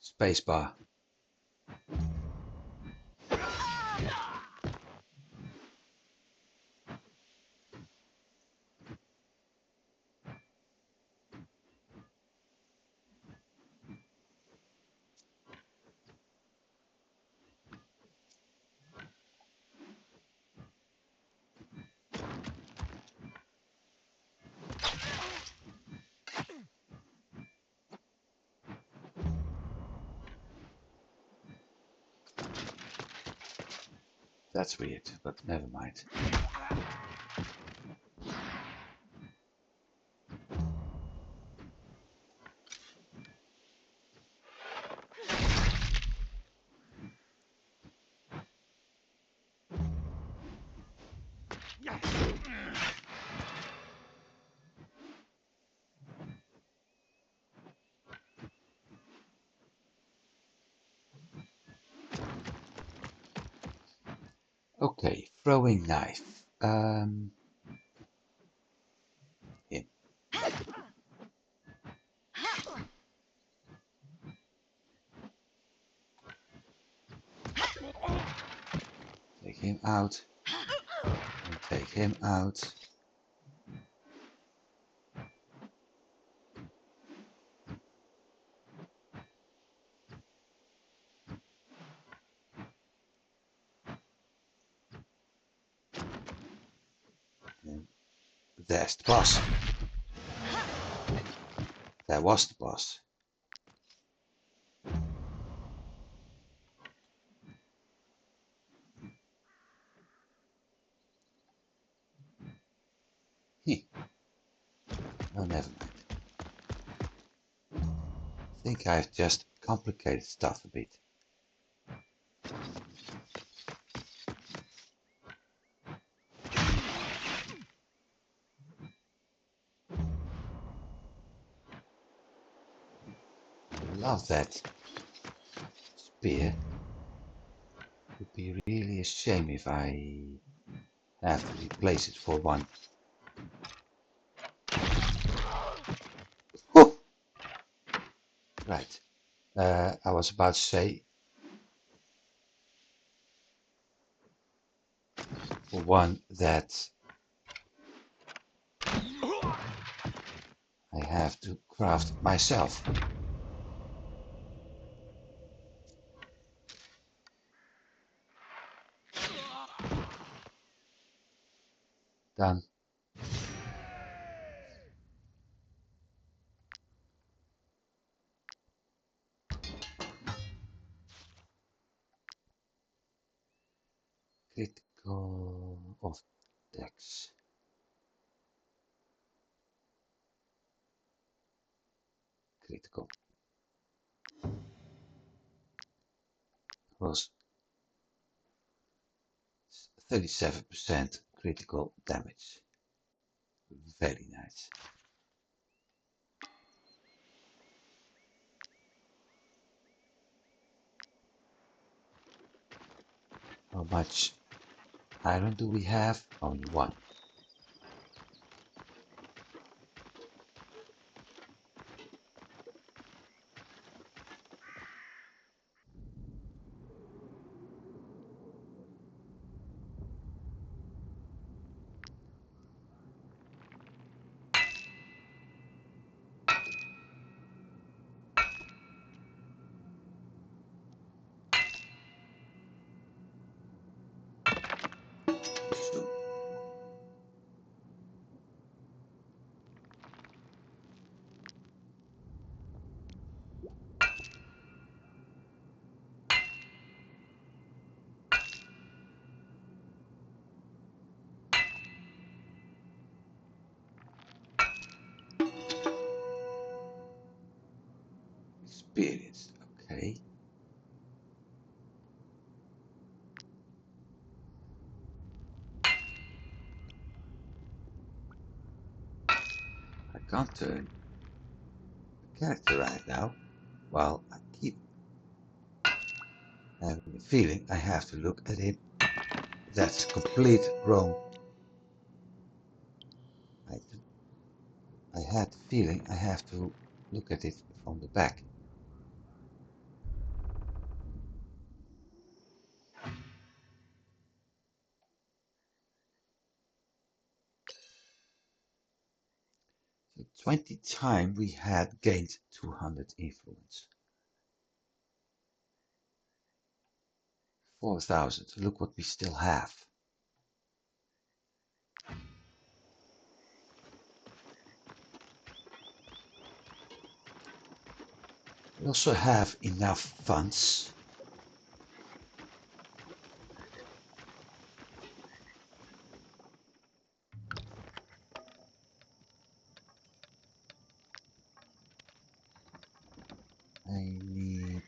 spacebar. That's weird, but never mind. Okay, throwing knife. Him. Take him out. And take him out. And there's the boss. That was the boss. Oh, never mind. I think I've just complicated stuff a bit. Love that spear. Would be really a shame if I have to replace it for one. Oh! Right. I was about to say for one that I have to craft myself. Done. Critical of dex. Critical. Was 37% critical damage. Very nice. How much iron do we have? Only one. experience. Okay. I can't turn the character right now. While I keep having a feeling I have to look at him. That's complete wrong item. I had the feeling I have to look at it from the back. So 20 times we had gained 200 influence. 4,000. Look what we still have. We also have enough funds. I need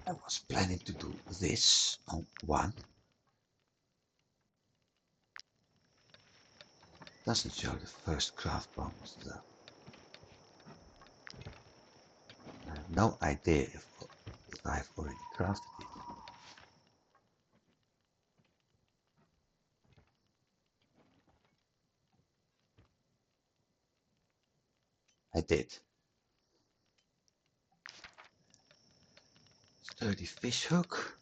I was planning to do this on one. Doesn't show the first craft bonus though. I have no idea if I've already crafted it. I did. Sturdy fish hook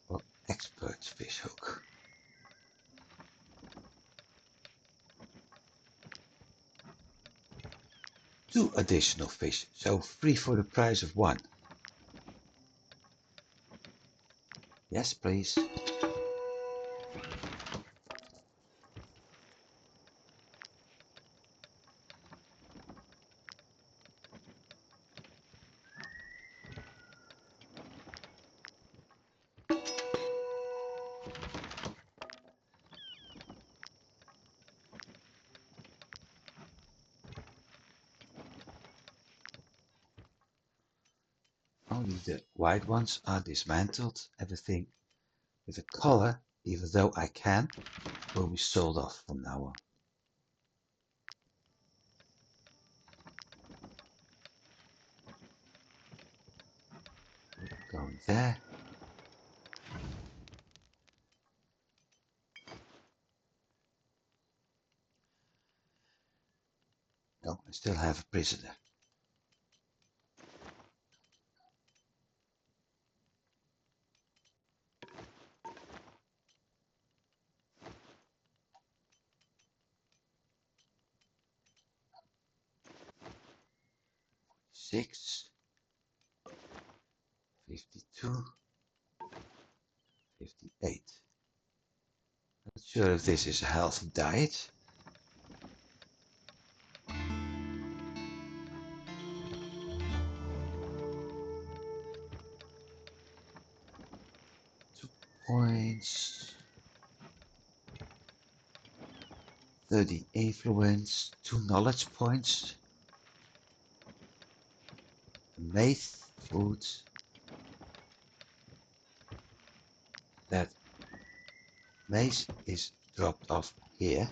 or expert fish hook. 2 additional fish, so 3 for the price of 1. Yes, please. Only the white ones are dismantled. Everything with a color, even though I can, will be sold off from now on. Going there. No, I still have a prisoner. Six, 52, 58. Not sure if this is a healthy diet. Points, 30 influence, 2 knowledge points, mace food. That mace is dropped off here.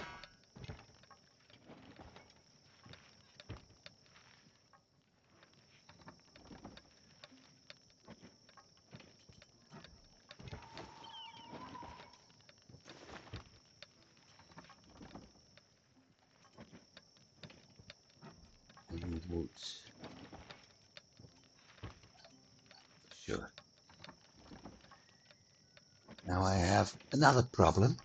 I need woods. Sure. Now I have another problem.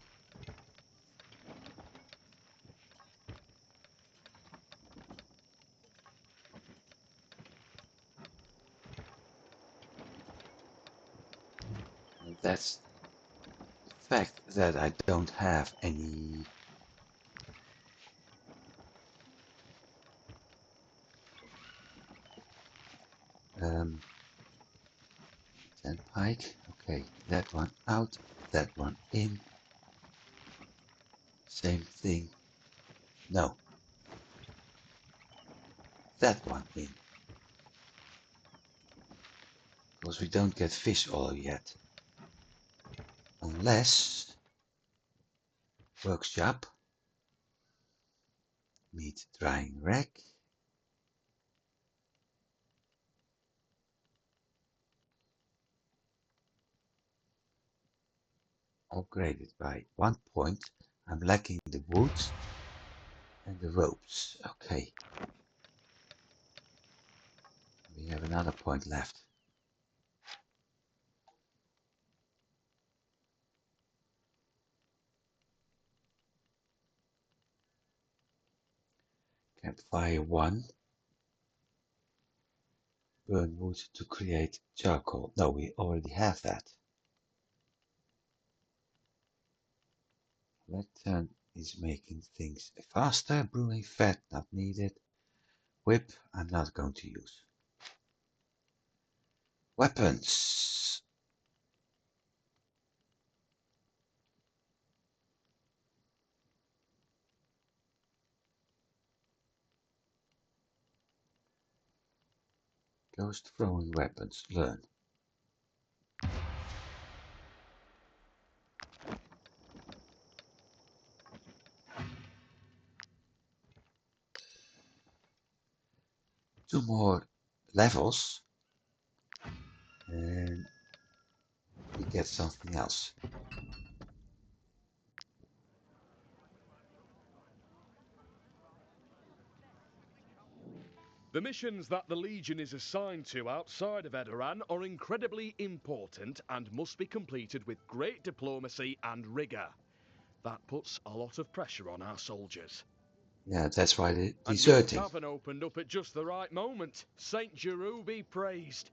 And that's the fact that I don't have any 10 pike. Okay, that one out, that one in. Same thing. No. That one in. Because we don't get fish oil yet. Unless workshop, meat drying rack, upgraded by 1 point. I'm lacking the wood and the ropes. Okay. We have another point left. Campfire 1. Burn wood to create charcoal. No, we already have that. Lectern is making things faster. Brewing fat not needed. Whip I'm not going to use. Weapons. Ghost throwing weapons. Learn. Two more levels and we get something else. The missions that the Legion is assigned to outside of Edoran are incredibly important and must be completed with great diplomacy and rigour. That puts a lot of pressure on our soldiers. Yeah, that's why they're And your deserting. tavern opened up at just the right moment. Saint Giroux be praised.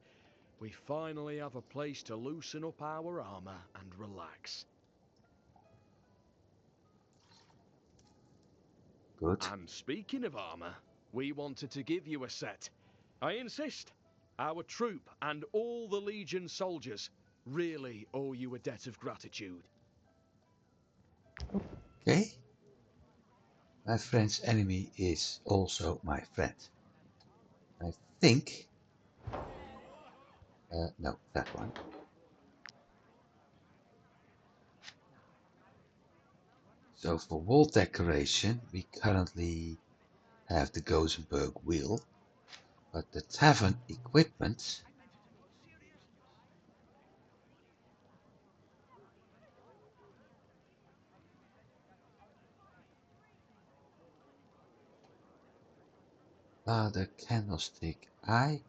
We finally have a place to loosen up our armour and relax. Good. And speaking of armour, we wanted to give you a set. I insist. Our troop and all the Legion soldiers really owe you a debt of gratitude. Okay. My friend's enemy is also my friend. I think... no, that one. So for wall decoration, we currently have the Gothenburg wheel, but the tavern equipment are the candlestick eye,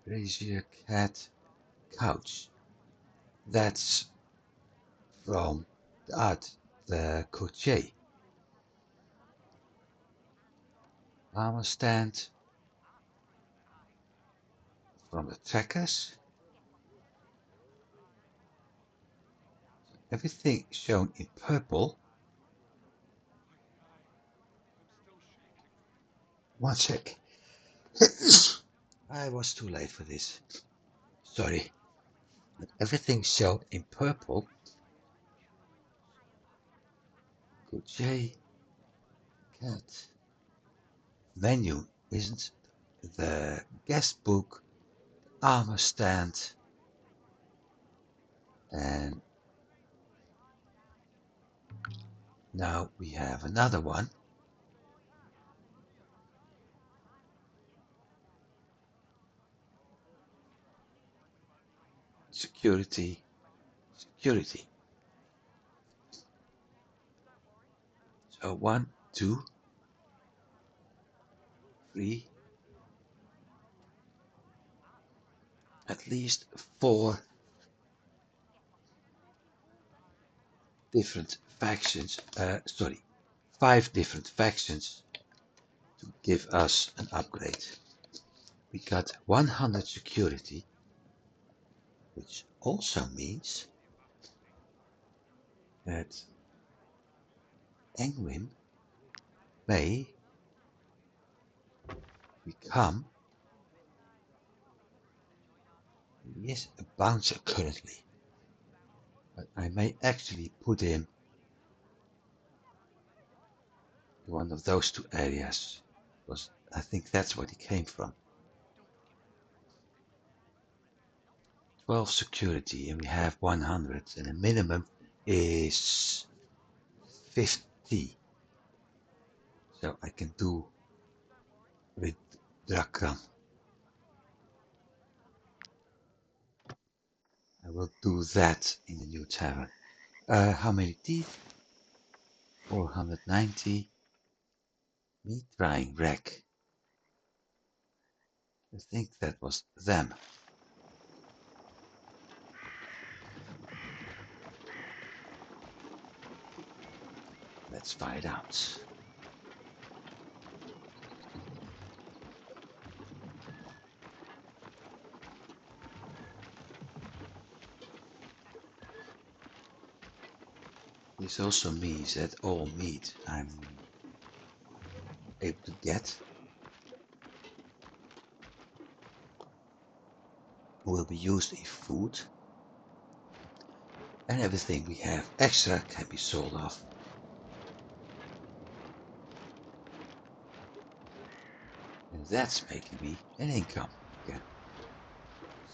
brazier cat, couch. That's from the coutier. Armor stand from the trackers. Everything shown in purple. One sec. I was too late for this. Sorry. But everything shown in purple. Coutier, cat. Menu isn't the guest book, armor stand, and now we have another one. Security, security. So 1, 2, 3, at least 4 different factions. 5 different factions to give us an upgrade. We got 100 security, which also means that Engwin may become He is a bouncer currently, but I may actually put him in one of those two areas, because I think that's where he came from. 12 security, and we have 100, and the minimum is 50. So I can do with Drakran. I will do that in the new tavern. How many teeth? 490. Meat drying rack. I think that was them. Let's find out. This also means that all meat I'm able to get will be used in food, and everything we have extra can be sold off. And that's making me an income again.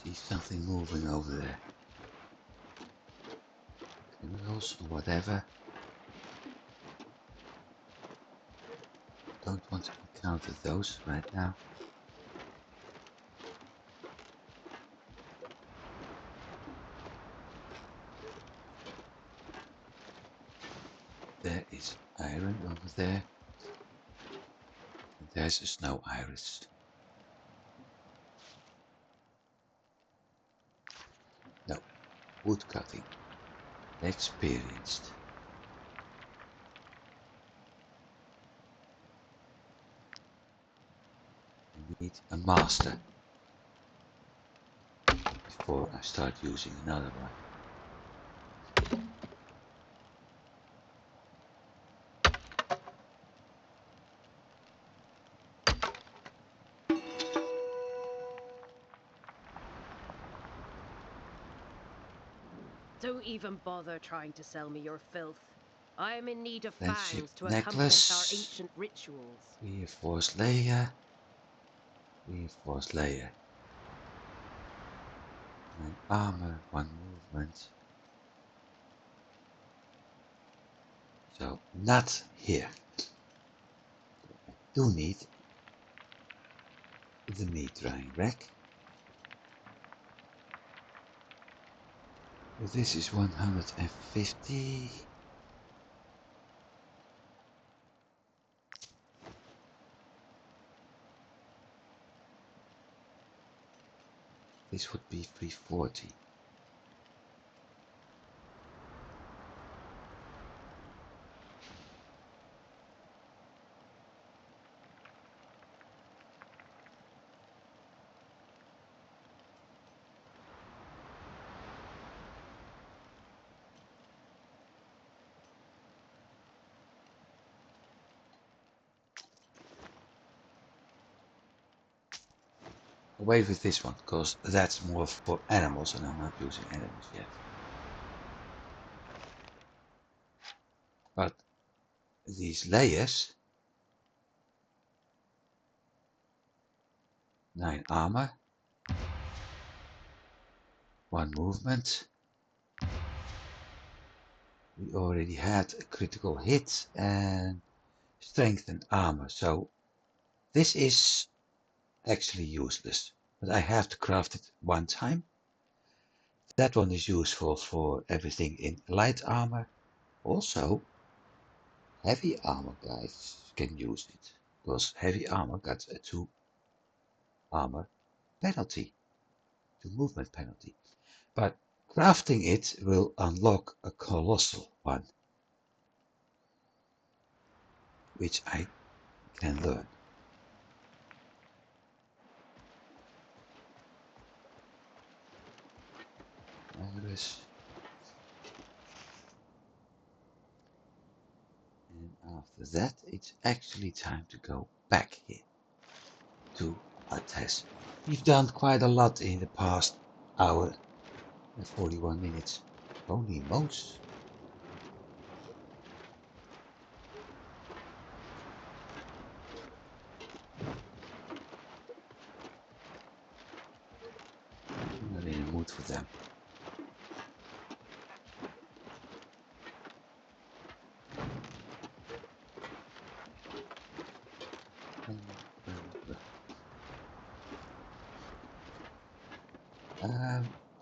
See something moving over there. Criminals or whatever. Don't want to encounter those right now. There is iron over there. And there's a snow iris. No, wood cutting. Experienced. I need a master before I start using another one. Don't even bother trying to sell me your filth. I am in need of Friendship fangs to accomplish our necklace. ancient rituals. Reinforced layer. Reinforced layer. 9 armor, 1 movement. So not here. I do need the meat drying rack. But this is 150. This would be 340. Away with this one, because that's more for animals and I'm not using animals yet. But these layers, 9 armor, 1 movement. We already had a critical hit and strengthened armor, so this is actually useless. But I have to craft it 1 time. That one is useful for everything in light armor. Also, heavy armor guys can use it, because heavy armor got a 2 armor penalty, 2 movement penalty. But crafting it will unlock a colossal one, which I can learn. Iris. And after that, it's actually time to go back here to Arthes. We've done quite a lot in the past hour and 41 minutes. Holy moles. I'm not in the mood for them.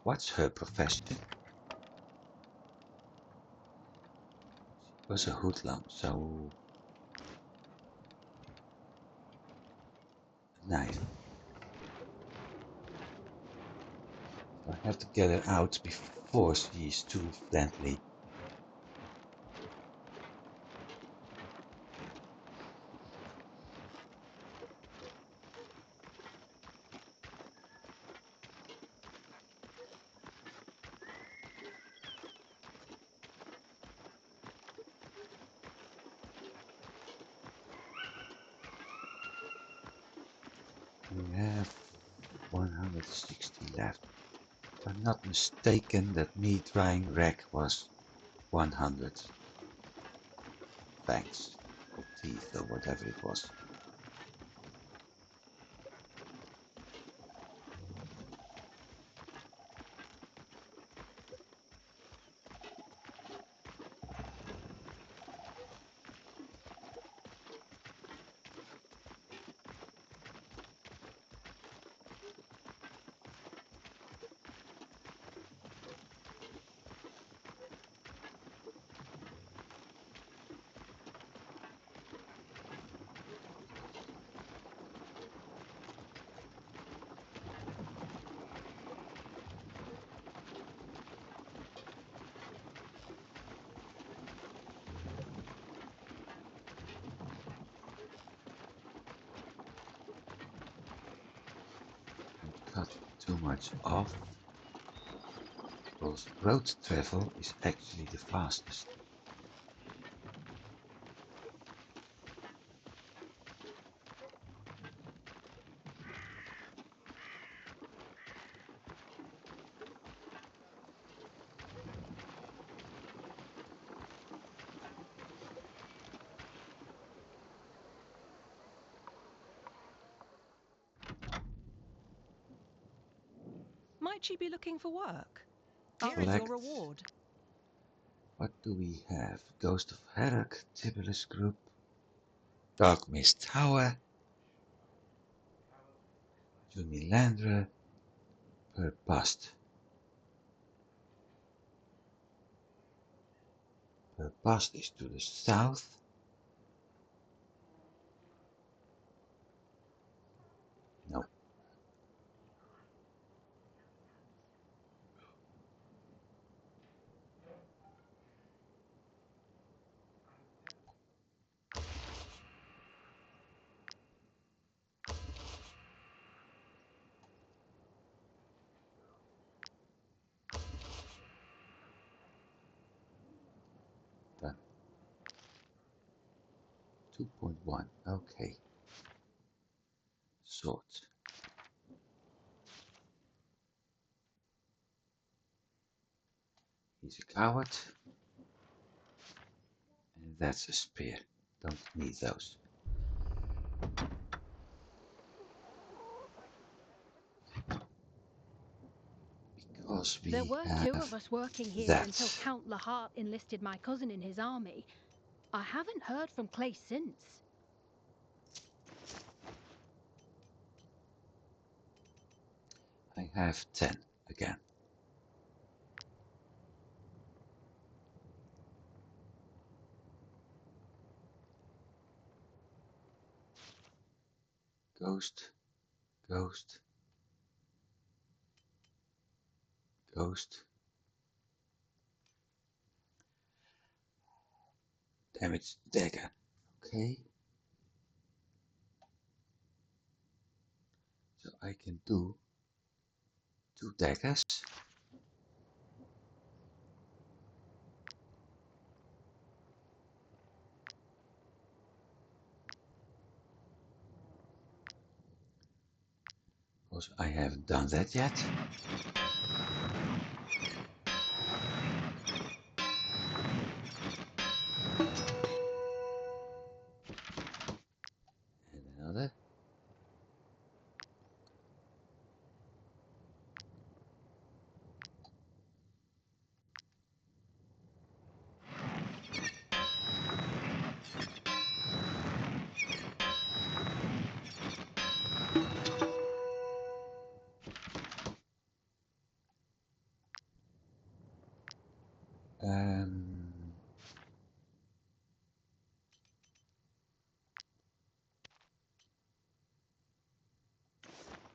What's her profession? She was a hoodlum, so nice. I have to get her out before she's too friendly. We have 160 left. If I'm not mistaken, that me drying rack was 100 fangs or teeth or whatever it was. Cut too much off, because road travel is actually the fastest. Might you be looking for work? Here is your reward. What do we have? Ghost of Herrick, Tibulus Group, Dark Mist Tower, Jumilandra, Per Bast. Per Bast is to the south. No. Done. 2.1. Okay. Sword. He's a coward. And that's a spear. Don't need those. Because There we were have two of us working here that. until Count Lahart enlisted my cousin in his army. I haven't heard from Clay since. I have 10 again. Ghost, ghost, ghost. Damage dagger. Okay. So I can do 2 daggers. Because I haven't done that yet. And another.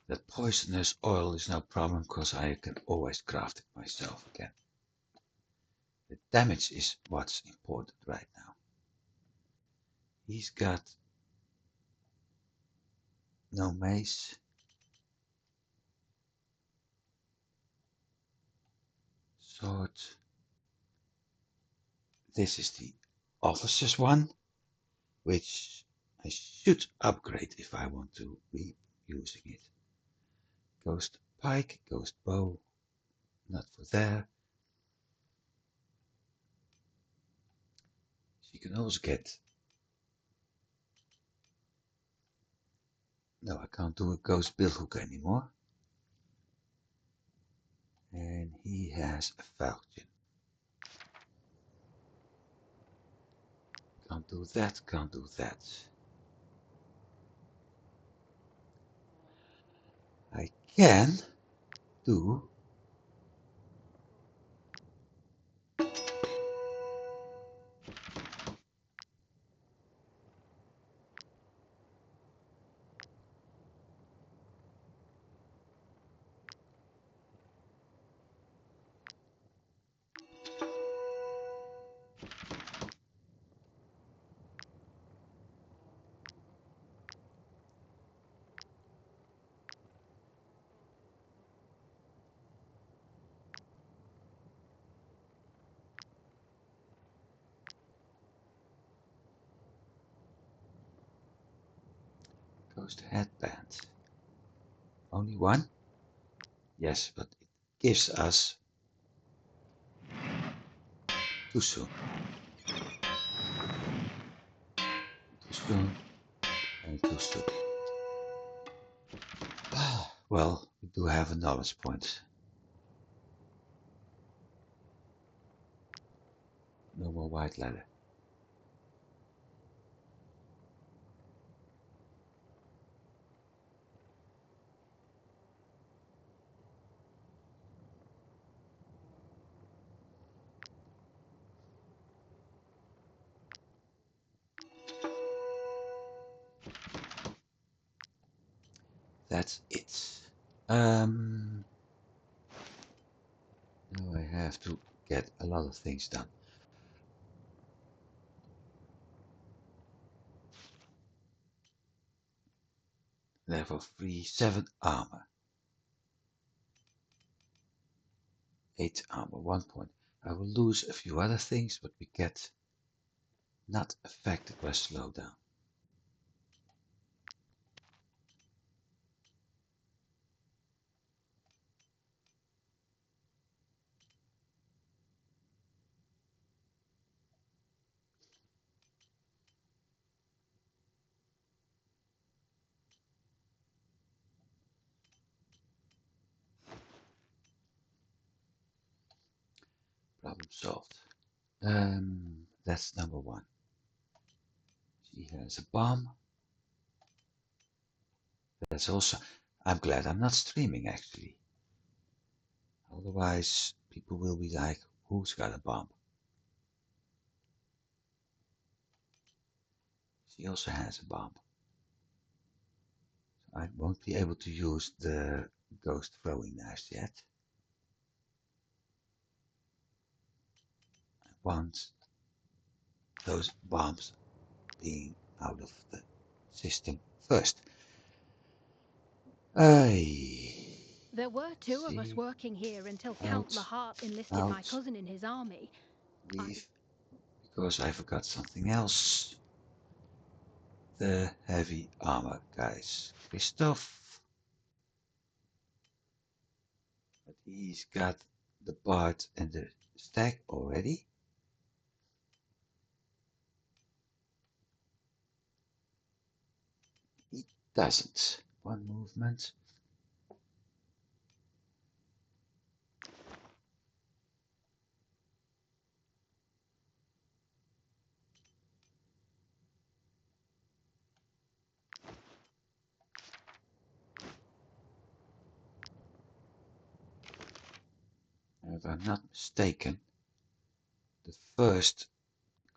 That poisonous oil is no problem because I can always craft it myself again. The damage is what's important right now. He's got no mace. Sword. This is the officer's one, which I should upgrade if I want to be using it. Ghost pike, ghost bow, not for there. She can also get... No, I can't do a ghost billhook anymore. And he has a falchion. Can't do that, can't do that. I can do ghost headband. Only one? Yes, but it gives us too soon. Too soon and too soon. Well, we do have a knowledge point. No more white leather. That's it. Now I have to get a lot of things done. Level 3, 7 armor. 8 armor, 1 point. I will lose a few other things, but we get not affected by slowdown. Problem solved. That's number 1. She has a bomb. That's also... I'm glad I'm not streaming actually. Otherwise, people will be like, who's got a bomb? She also has a bomb. So I won't be able to use the ghost throwing knives yet. I want those bombs being out of the system first. There were two of us working here until Count Lahart enlisted my cousin in his army. Leave, because I forgot something else. The heavy armor guys. Christoph. He's got the part and the stack already. He doesn't. One movement. If I'm not mistaken, the first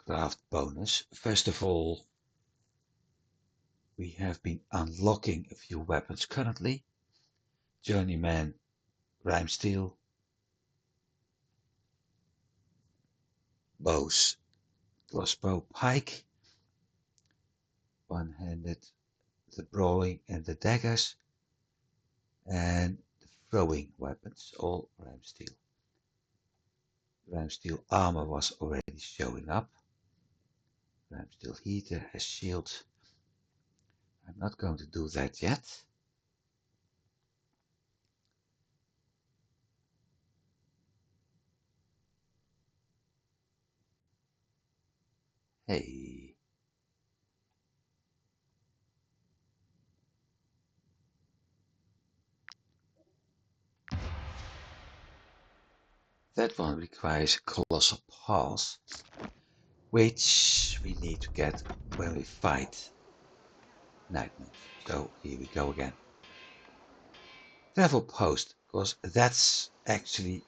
craft bonus, first of all, we have been unlocking a few weapons currently. Journeyman, Rhyme Steel, bows, crossbow, pike, one-handed, the brawling and the daggers, and the throwing weapons, all Rhyme Steel. Rhyme Steel armor was already showing up. Rhyme Steel heater has shield. I'm not going to do that yet. Hey. That one requires Colossal Paws, which we need to get when we fight Nightmare. So here we go again. Travel post, because that's actually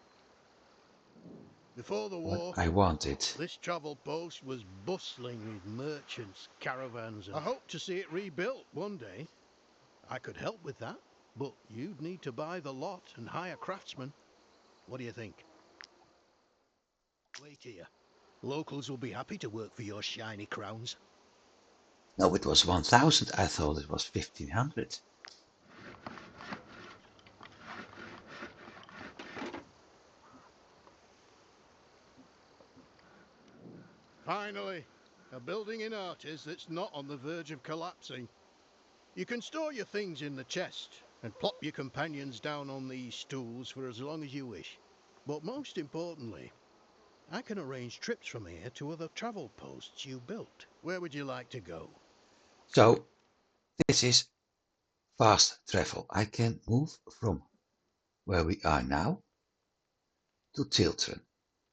Before the what war, I wanted. this travel post was bustling with merchants, caravans, and I hope to see it rebuilt one day. I could help with that, but you'd need to buy the lot and hire craftsmen. What do you think? Wait here. Locals will be happy to work for your shiny crowns. No, it was 1,000. I thought it was 1,500. Finally, a building in Arthes that's not on the verge of collapsing. You can store your things in the chest and plop your companions down on these stools for as long as you wish. But most importantly, I can arrange trips from here to other travel posts you built. Where would you like to go? So this is fast travel. I can move from where we are now to Tiltren.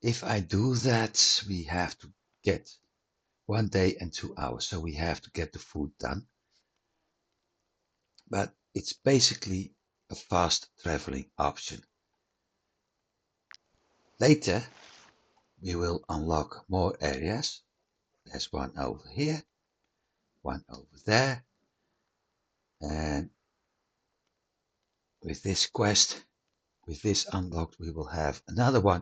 If I do that, we have to get 1 day and 2 hours. So we have to get the food done. But it's basically a fast traveling option. Later, we will unlock more areas. There's one over here, one over there. And with this quest, with this unlocked, we will have another one.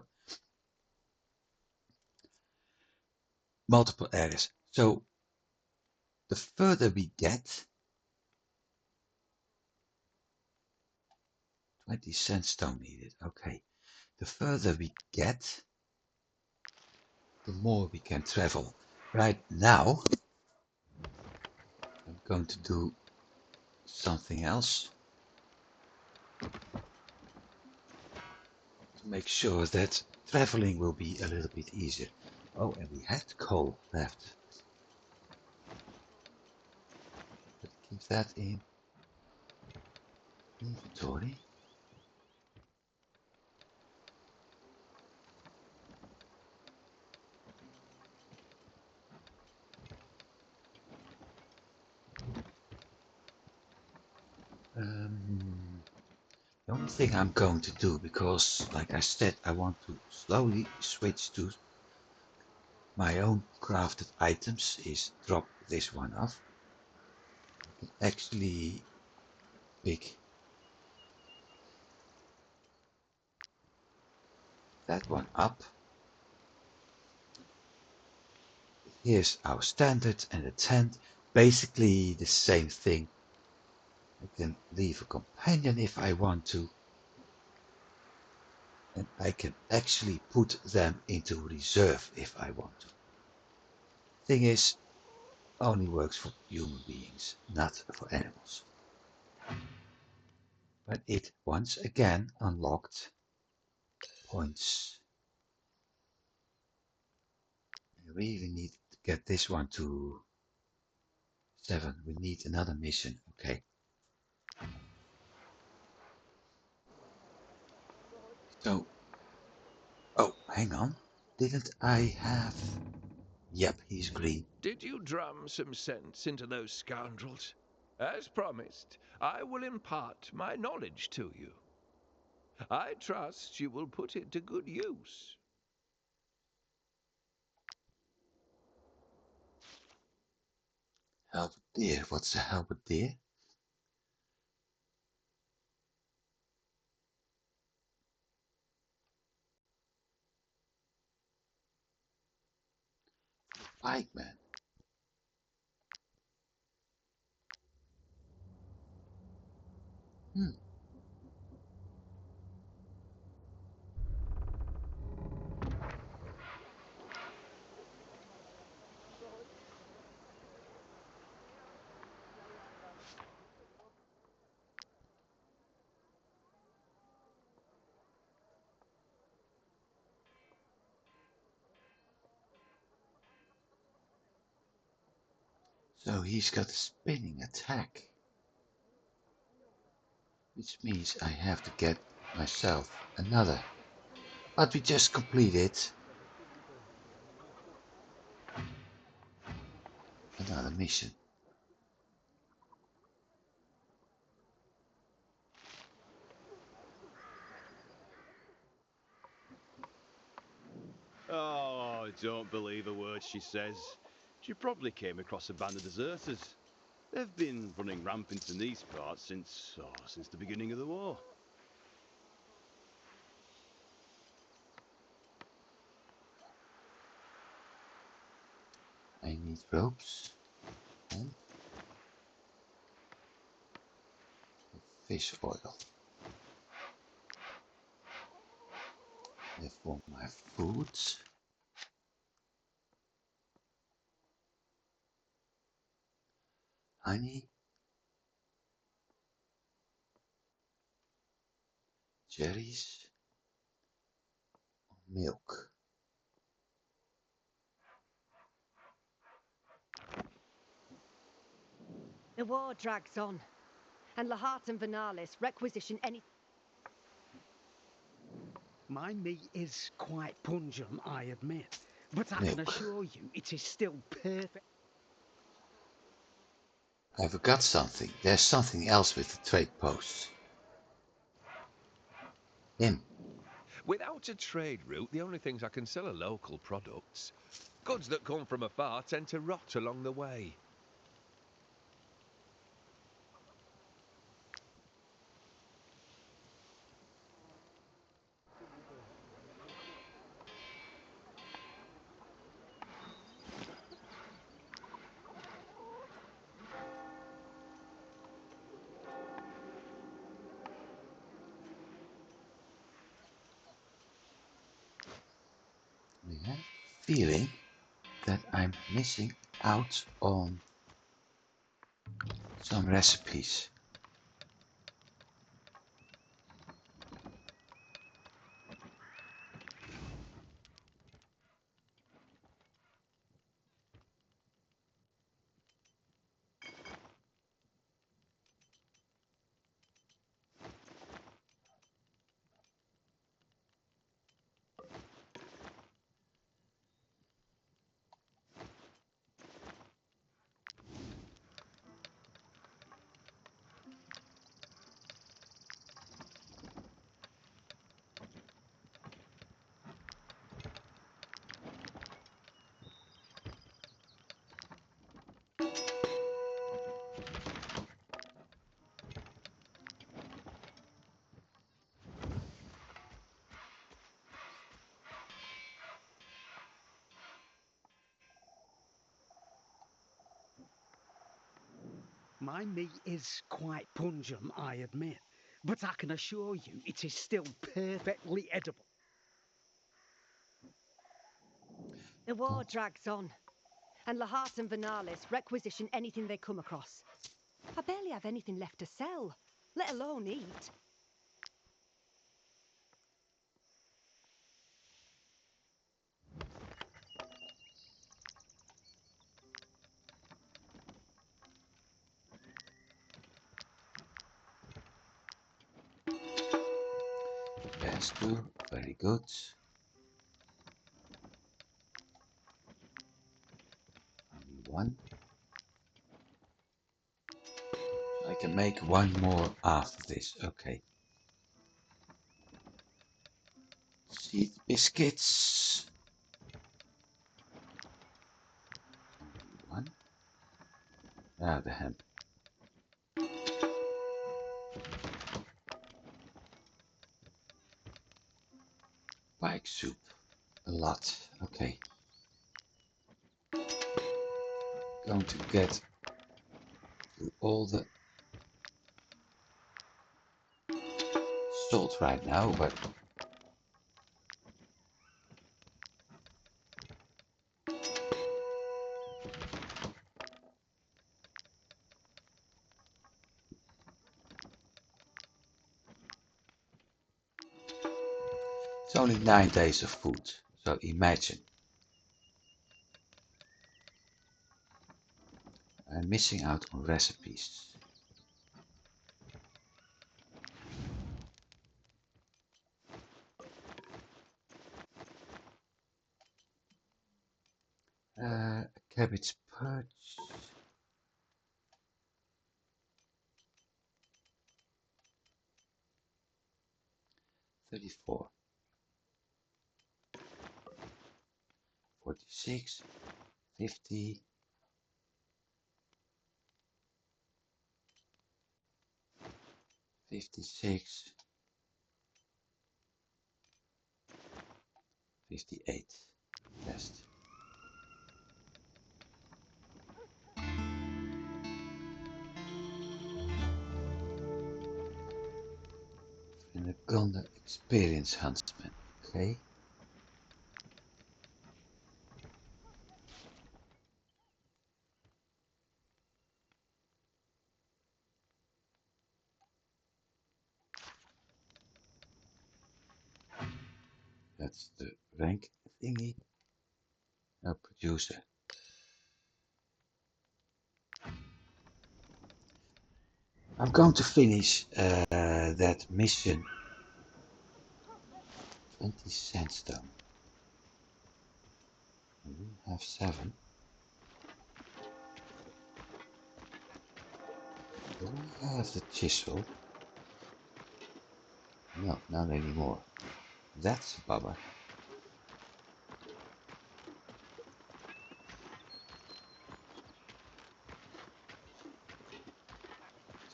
Multiple areas. So the further we get, 20 sandstone needed. Okay. The further we get, the more we can travel. Right now, I'm going to do something else to make sure that traveling will be a little bit easier. Oh, and we had coal left. But keep that in inventory. The only thing I'm going to do, because like I said, I want to slowly switch to my own crafted items, is drop this one off. I can actually pick that one up. Here's our standard and a tent. Basically the same thing. I can leave a companion if I want to. And I can actually put them into reserve if I want to. Thing is, only works for human beings, not for animals. But it once again unlocked points. We really need to get this one to 7. We need another mission. Okay. So, oh, hang on. Didn't I have... Yep, he's green. Did you drum some sense into those scoundrels? As promised, I will impart my knowledge to you. I trust you will put it to good use. Halberdier. What's a halberdier? Pikeman. So he's got a spinning attack. Which means I have to get myself another. But we just completed another mission. Oh, don't believe a word she says. She probably came across a band of deserters. They've been running rampant in these parts since the beginning of the war. I need ropes and fish oil. And for my foods, honey, cherries, milk. The war drags on, and Lahart and Wartales requisition any... My meat is quite pungent, I admit, but I can assure you it is still perfect. I forgot something. There's something else with the trade posts. Him. Without a trade route, the only things I can sell are local products. Goods that come from afar tend to rot along the way. I have a feeling that I'm missing out on some recipes. My meat is quite pungent, I admit, but I can assure you it is still perfectly edible. The war drags on, and Lahart and Wartales requisition anything they come across. I barely have anything left to sell, let alone eat. Has to. Very good. Only one. I can make one more after this. Okay. Seed biscuits. Only one. Ah, the hemp. Pike soup. A lot. Okay. Going to get through all the salt right now, but it's only 9 days of food. So imagine. I'm missing out on recipes. Cabbage perch. 34. 46. 50. 56. 58. Best. And a Gondor experience huntsman. Okay. That's the rank thingy. Now producer. I'm going to finish that mission. 20 sandstone. We have 7. Do we have the chisel? No, not anymore. That's a bummer.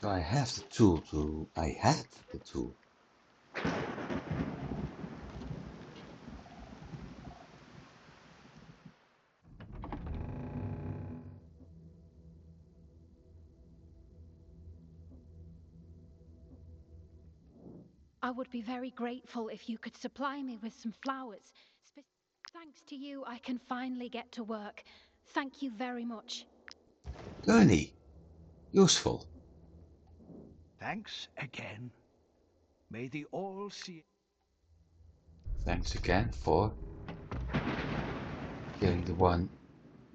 So I have the tool to... I had the tool. I would be very grateful if you could supply me with some flowers. Thanks to you, I can finally get to work. Thank you very much. Gurney. Useful. Thanks again. May the all-seeing... Thanks again for killing the one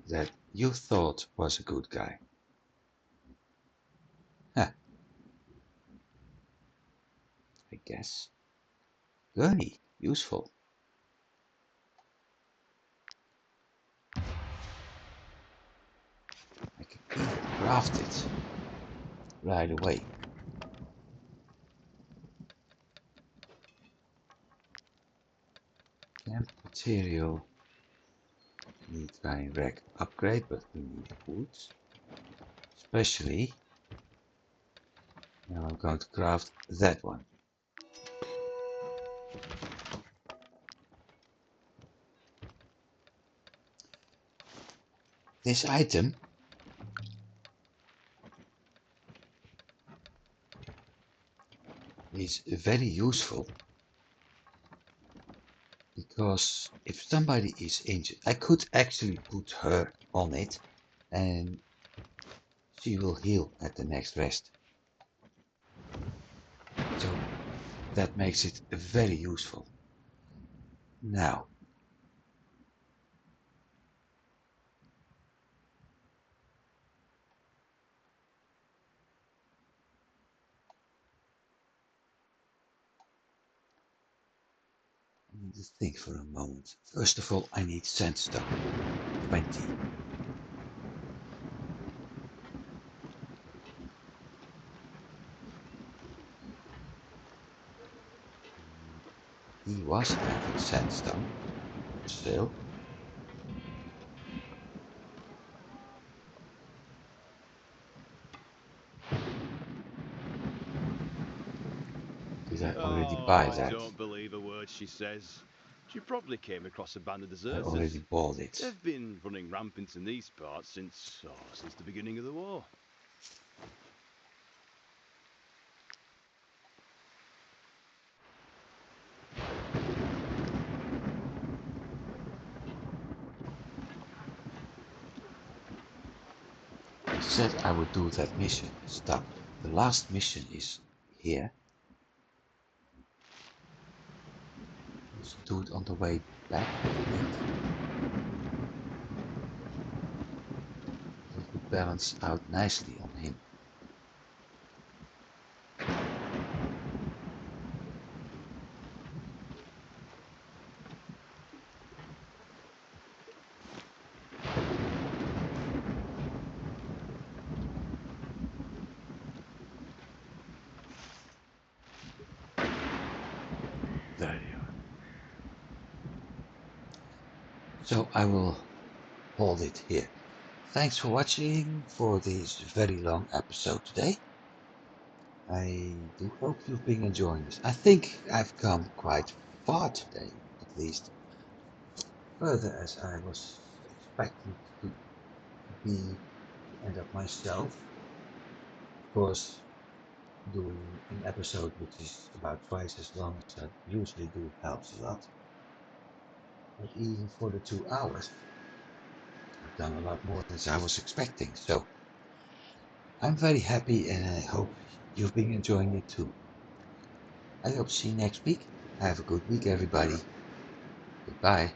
that you thought was a good guy. Huh. I guess. Gurney. Useful. I can even craft it right away. Camp material. Need drying rack upgrade, but we need wood. Especially. Now I'm going to craft that one. This item is very useful because if somebody is injured, I could actually put her on it and she will heal at the next rest. So that makes it very useful. Now, need to think for a moment. First of all, I need sandstone. 20. He was having sandstone for sale. Did I already buy that? I don't believe a word she says. She probably came across a band of I deserters. already bought it. They've been running rampant in these parts since the beginning of the war. I said I would do that mission. Stop. The last mission is here. Let's do it on the way back. It would balance out nicely on him. There you are. So I will hold it here. Thanks for watching for this very long episode today. I do hope you've been enjoying this. I think I've come quite far today, at least. Further as I was expecting to be the end up myself. Of course, doing an episode which is about twice as long as I usually do helps a lot. But even for the 2 hours, I've done a lot more than I was expecting. So I'm very happy and I hope you've been enjoying it too. I hope to see you next week. Have a good week, everybody. Goodbye.